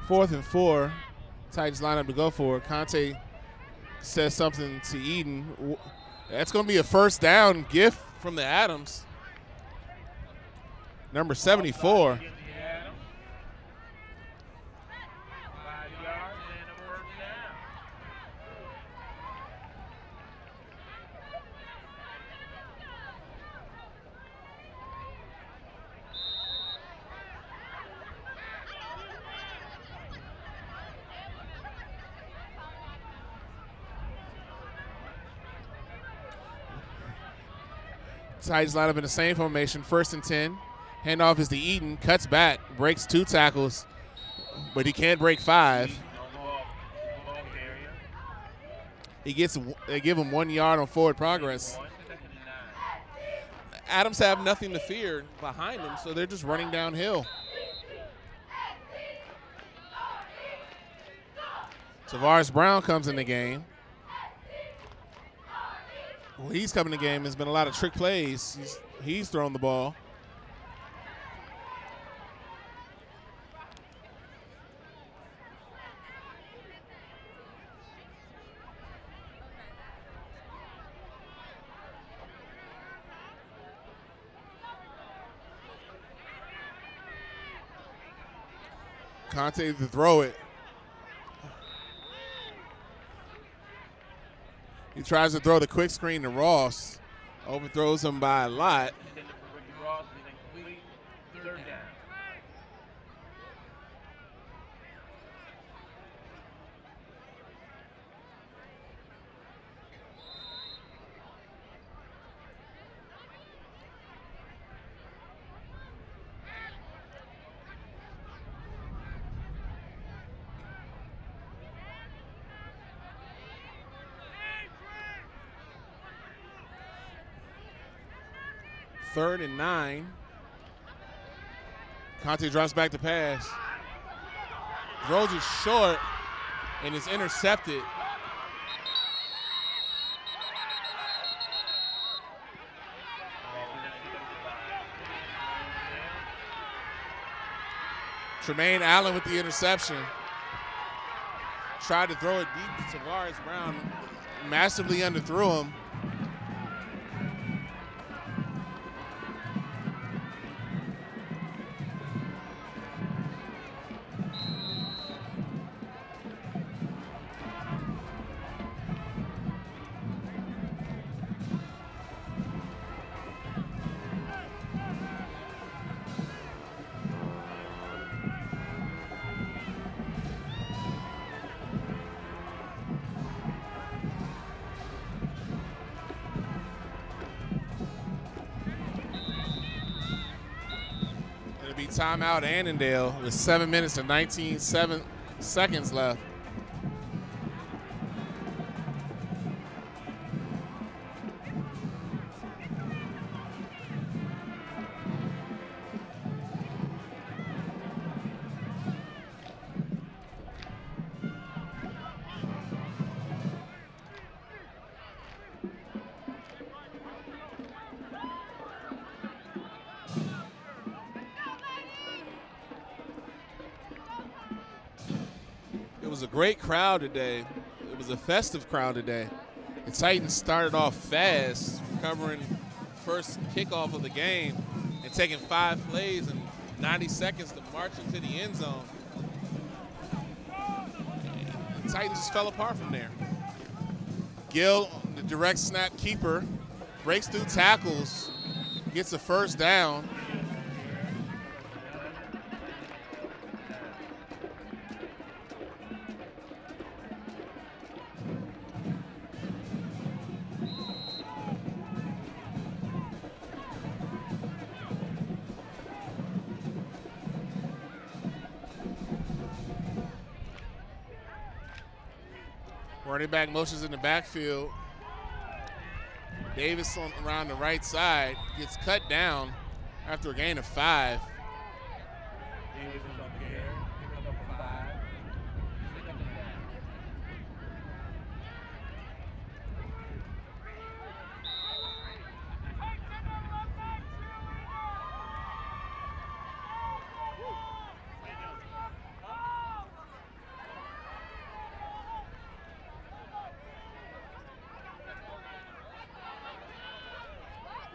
Fourth and 4. Titans line up to go for it. Conte says something to Eden. That's going to be a 1st down gift from the Adams. Number 74. Titans line up in the same formation, 1st and 10. Handoff is to Eden, cuts back, breaks 2 tackles, but he can't break 5. They give him 1 yard on forward progress. Adams have nothing to fear behind them, so they're just running downhill. Tavares Brown comes in the game. Well, he's coming in the game. There's been a lot of trick plays. He's thrown the ball. Conte to throw it. He tries to throw the quick screen to Ross. Overthrows him by a lot. Third and 9. Conte drops back to pass. Throws it short and is intercepted. Tremaine Allen with the interception. Tried to throw it deep to Tavares Brown. Massively underthrew him. Timeout Annandale with 7 minutes and 19 seconds left. It was a great crowd today. It was a festive crowd today. The Titans started off fast, recovering first kickoff of the game and taking 5 plays and 90 seconds to march into the end zone. And the Titans just fell apart from there. Gill, the direct snap keeper, breaks through tackles, gets a first down. Running back motions in the backfield. Davis around the right side gets cut down after a gain of 5.
Davis is up here. Pick up 5.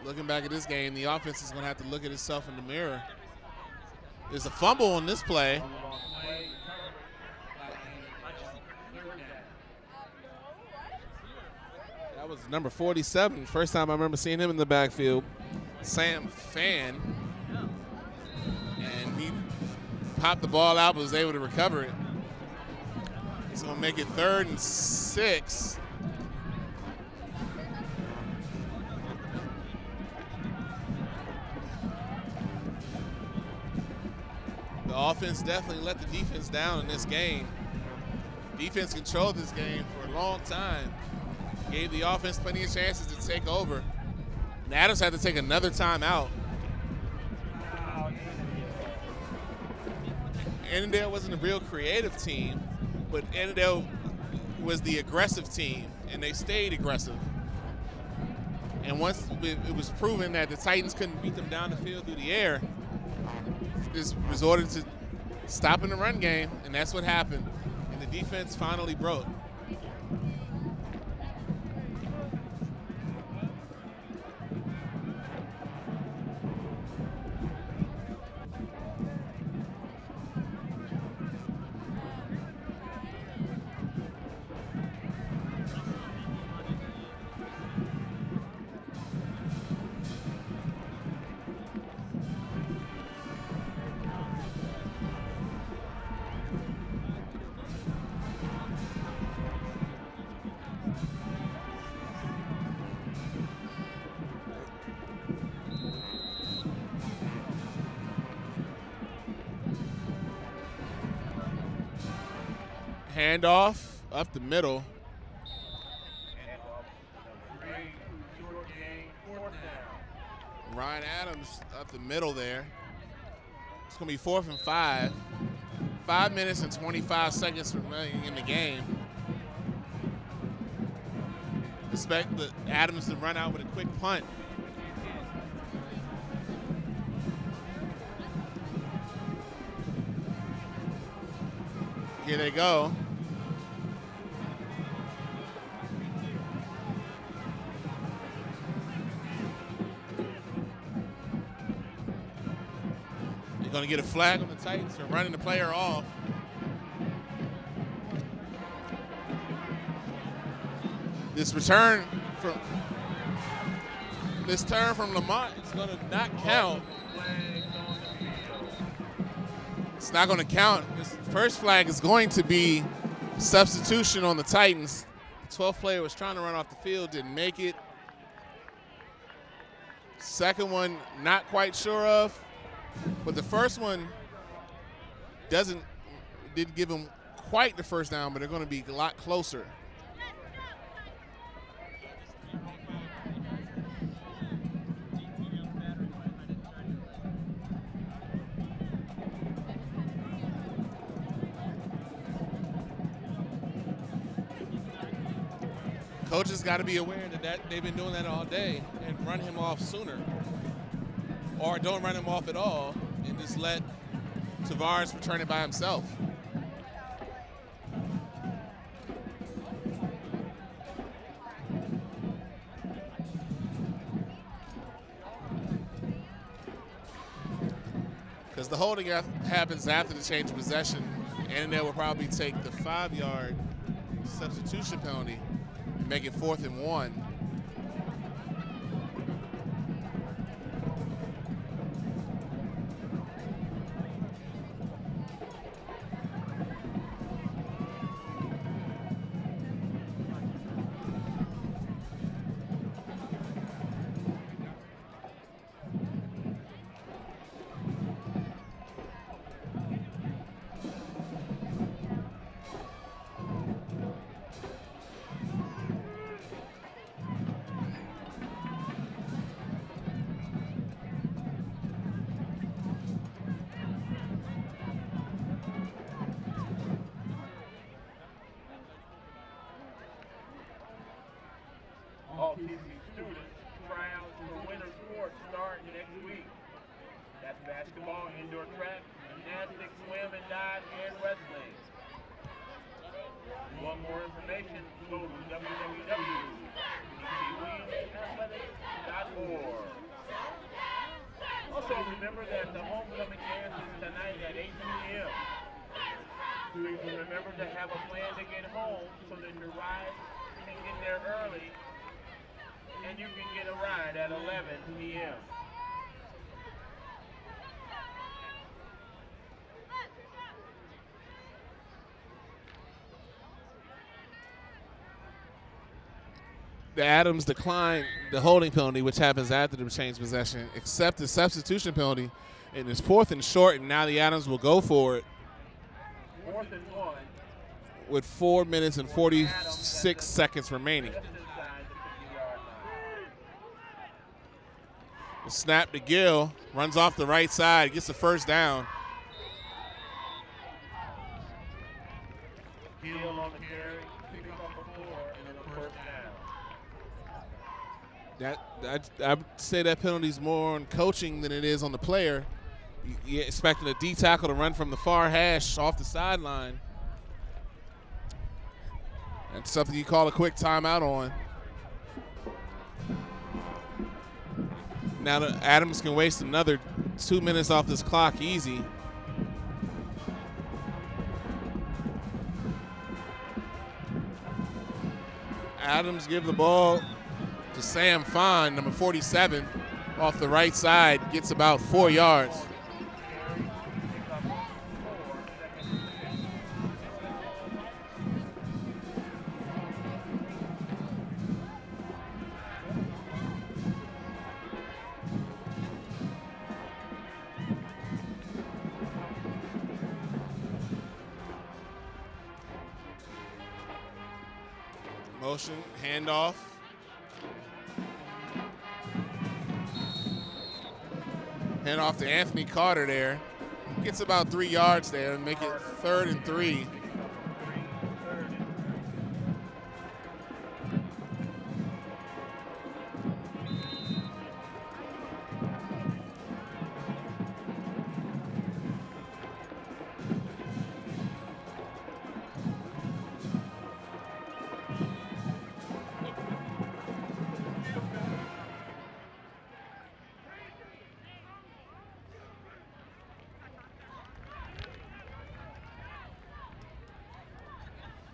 Looking back at this game, the offense is going to have to look at itself in the mirror. There's a fumble on this play. That was number 47. First time I remember seeing him in the backfield. Sam Fan. And he popped the ball out but was able to recover it. He's going to make it 3rd and 6. The offense definitely let the defense down in this game. Defense controlled this game for a long time. Gave the offense plenty of chances to take over. And Adams had to take another timeout. Annandale wasn't a real creative team, but Annandale was the aggressive team, and they stayed aggressive. And once it was proven that the Titans couldn't beat them down the field through the air, just resorted to stopping the run game, and that's what happened. And the defense finally broke. Handoff up the middle. Ryan Adams up the middle there. It's going to be 4th and 5. 5 minutes and 25 seconds remaining in the game. Expect Adams to run out with a quick punt. Here they go. They're going to get a flag on the Titans for running the player off. This turn from Lamont is going to not count. It's not going to count. This first flag is going to be substitution on the Titans. The 12th player was trying to run off the field, didn't make it. Second one, not quite sure of. But the first one didn't give him quite the first down, but they're going to be a lot closer. Coaches got to be aware that they've been doing that all day and run him off sooner. Or don't run him off at all and just let Tavares return it by himself. Because the holding happens after the change of possession, and they will probably take the 5-yard substitution penalty and make it 4th and 1.
All TC students tryouts for winter sports start next week. That's basketball, indoor track, gymnastics, swim and dive, and wrestling. Want more information? Go to www.tcwilliamsathletics.org. Also remember that the homecoming dance is tonight at 8 p.m. Please remember to have a plan to get home so that your ride can get there early and you can get a ride at 11 p.m.
The Adams declined the holding penalty, which happens after the change possession, except the substitution penalty. And it's 4th and short, and now the Adams will go for it.
4th and 1.
With 4 minutes and 46 seconds remaining. The snap to Gill, runs off the right side, gets the first down.
Gill on the carry, pick up the 4 and then the first down.
I would say that penalty is more on coaching than it is on the player. You're expecting a D tackle to run from the far hash off the sideline. That's something you call a quick timeout on. Now the Adams can waste another 2 minutes off this clock easy. Adams give the ball to Sam Fine, number 47, off the right side, gets about 4 yards. Motion, handoff. Handoff to Anthony Carter there. Gets about 3 yards there and make it 3rd and 3.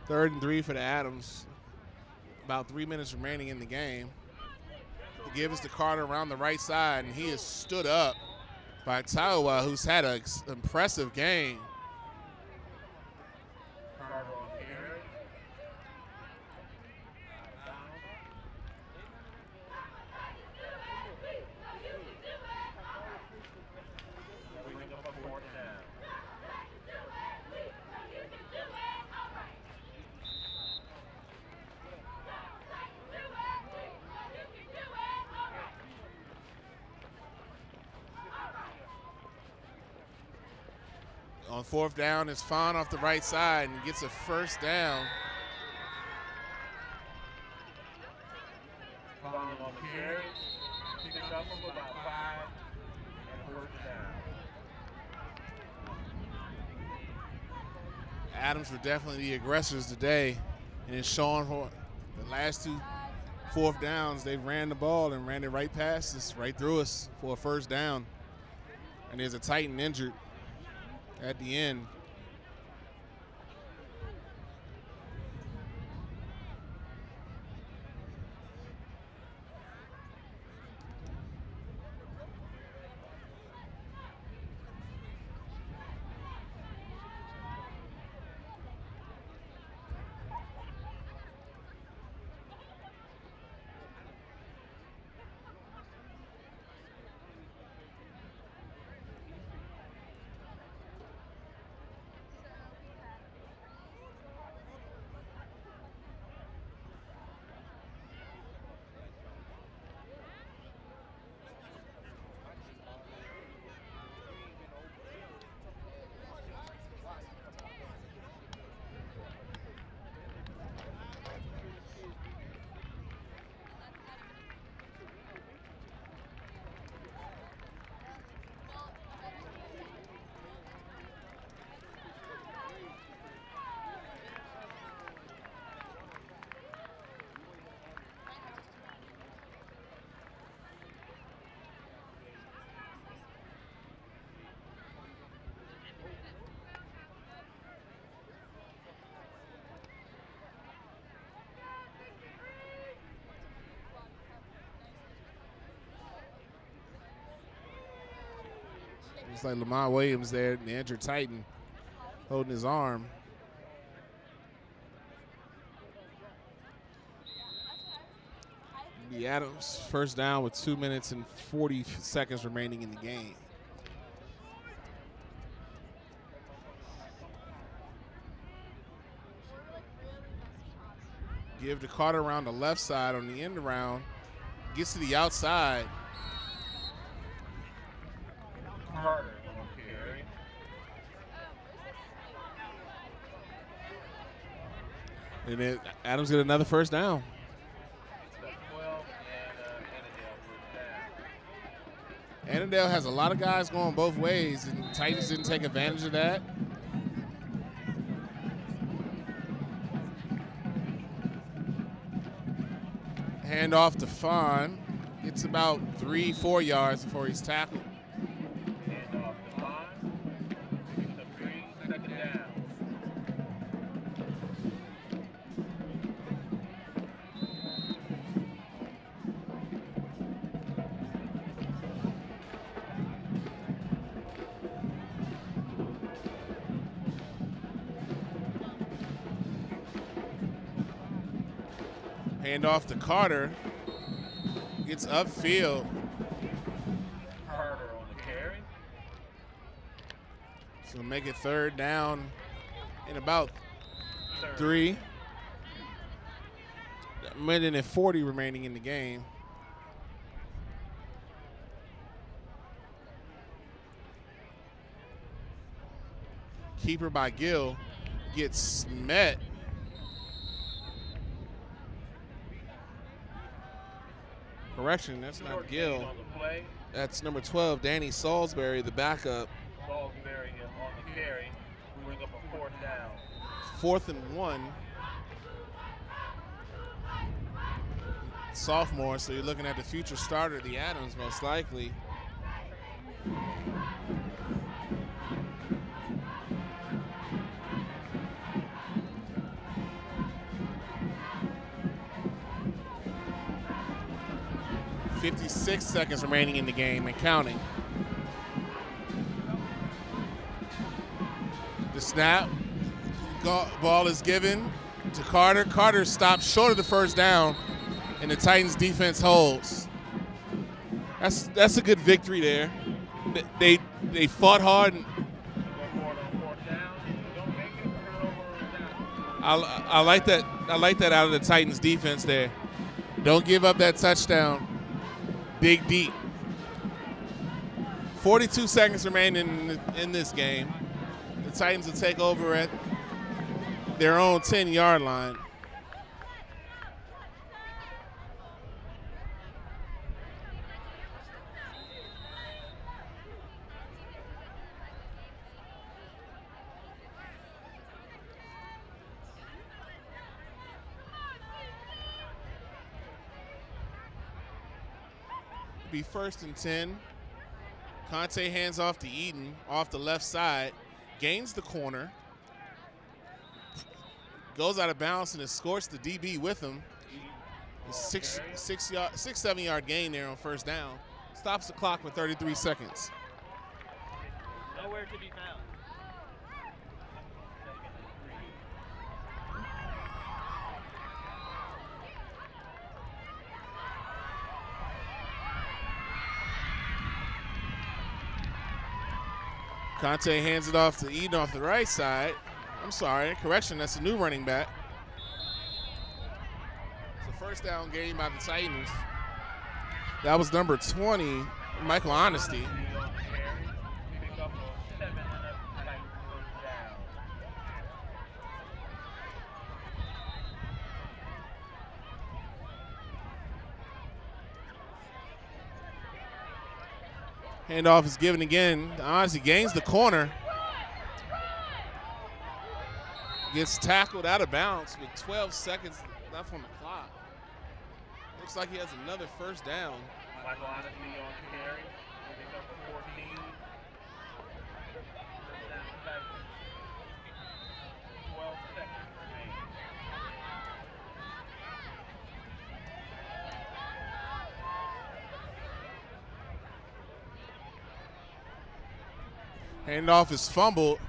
3rd and 3 for the Adams. About 3 minutes remaining in the game. He gives to Carter around the right side, and he is stood up by Eldawah, who's had an impressive game. On 4th down, it's Fawn off the right side and gets a 1st down.
Fawn on carry, pick it up for about 5 and 1st down.
Adams were definitely the aggressors today, and it's showing for the last 2 4th downs. They ran the ball and ran it right past us, right through us for a 1st down. And there's a Titan injured at the end. It's like Lamont Williams there, the injured Titan, holding his arm. The Adams 1st down with 2 minutes and 40 seconds remaining in the game. Give to Carter around the left side on the end around. Gets to the outside.
Carter on carry.
And then Adams get another 1st down. Annandale has a lot of guys going both ways, and Titans didn't take advantage of that. Hand off to Fawn. Gets about 3-4 yards before he's tackled.
Hand off to Fawn. It's a 3-second down.
Hand off to Carter. Gets upfield.
Carter on the carry.
So make it 3rd down in about 3. A minute and 40 remaining in the game. Keeper by Gill gets met. Correction, that's not Gill. That's number 12, Danny Salisbury, the backup.
Salisbury on the carry. We bring up a 4th down.
4th and 1. Sophomore, so you're looking at the future starter of the Adams most likely. 56 seconds remaining in the game and counting. The snap. Ball is given to Carter. Carter stops short of the first down, and the Titans defense holds. That's a good victory there. They fought hard. I like that. I like that out of the Titans defense there. Don't give up that touchdown. Dig deep. 42 seconds remaining in this game. The Titans will take over at their own 10-yard line. Be 1st and 10. Conte hands off to Eden off the left side, gains the corner, goes out of bounds and escorts the DB with him. 7-yard gain there on first down. Stops the clock with 33 seconds.
Nowhere to be found.
Conte hands it off to Eden off the right side. I'm sorry, correction, that's a new running back. It's a first down game by the Titans. That was number 20, Michael Honesty. Handoff is given again. Honesty gains the corner. Gets tackled out of bounds with 12 seconds left on the clock. Looks like he has another first down.
Michael Honesty on carry. Number 14. 12 seconds remaining.
Handoff is fumbled.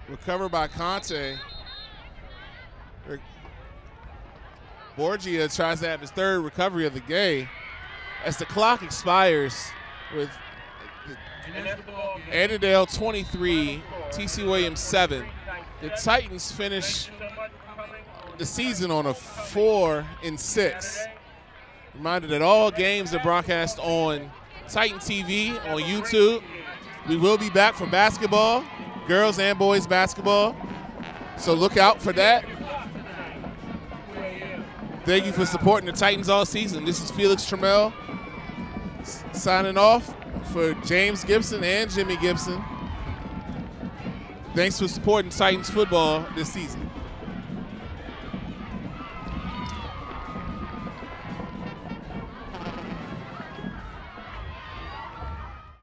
Recovered by Conte. Borgia tries to have his 3rd recovery of the game. As the clock expires with Annandale 23, TC Williams 7. The Titans finish the season on a 4-6. Reminder that all games are broadcast on Titan TV, on YouTube. We will be back for basketball, girls and boys basketball. So look out for that. Thank you for supporting the Titans all season. This is Felix Trammell signing off for James Gibson and Jimmy Gibson. Thanks for supporting Titans football this season.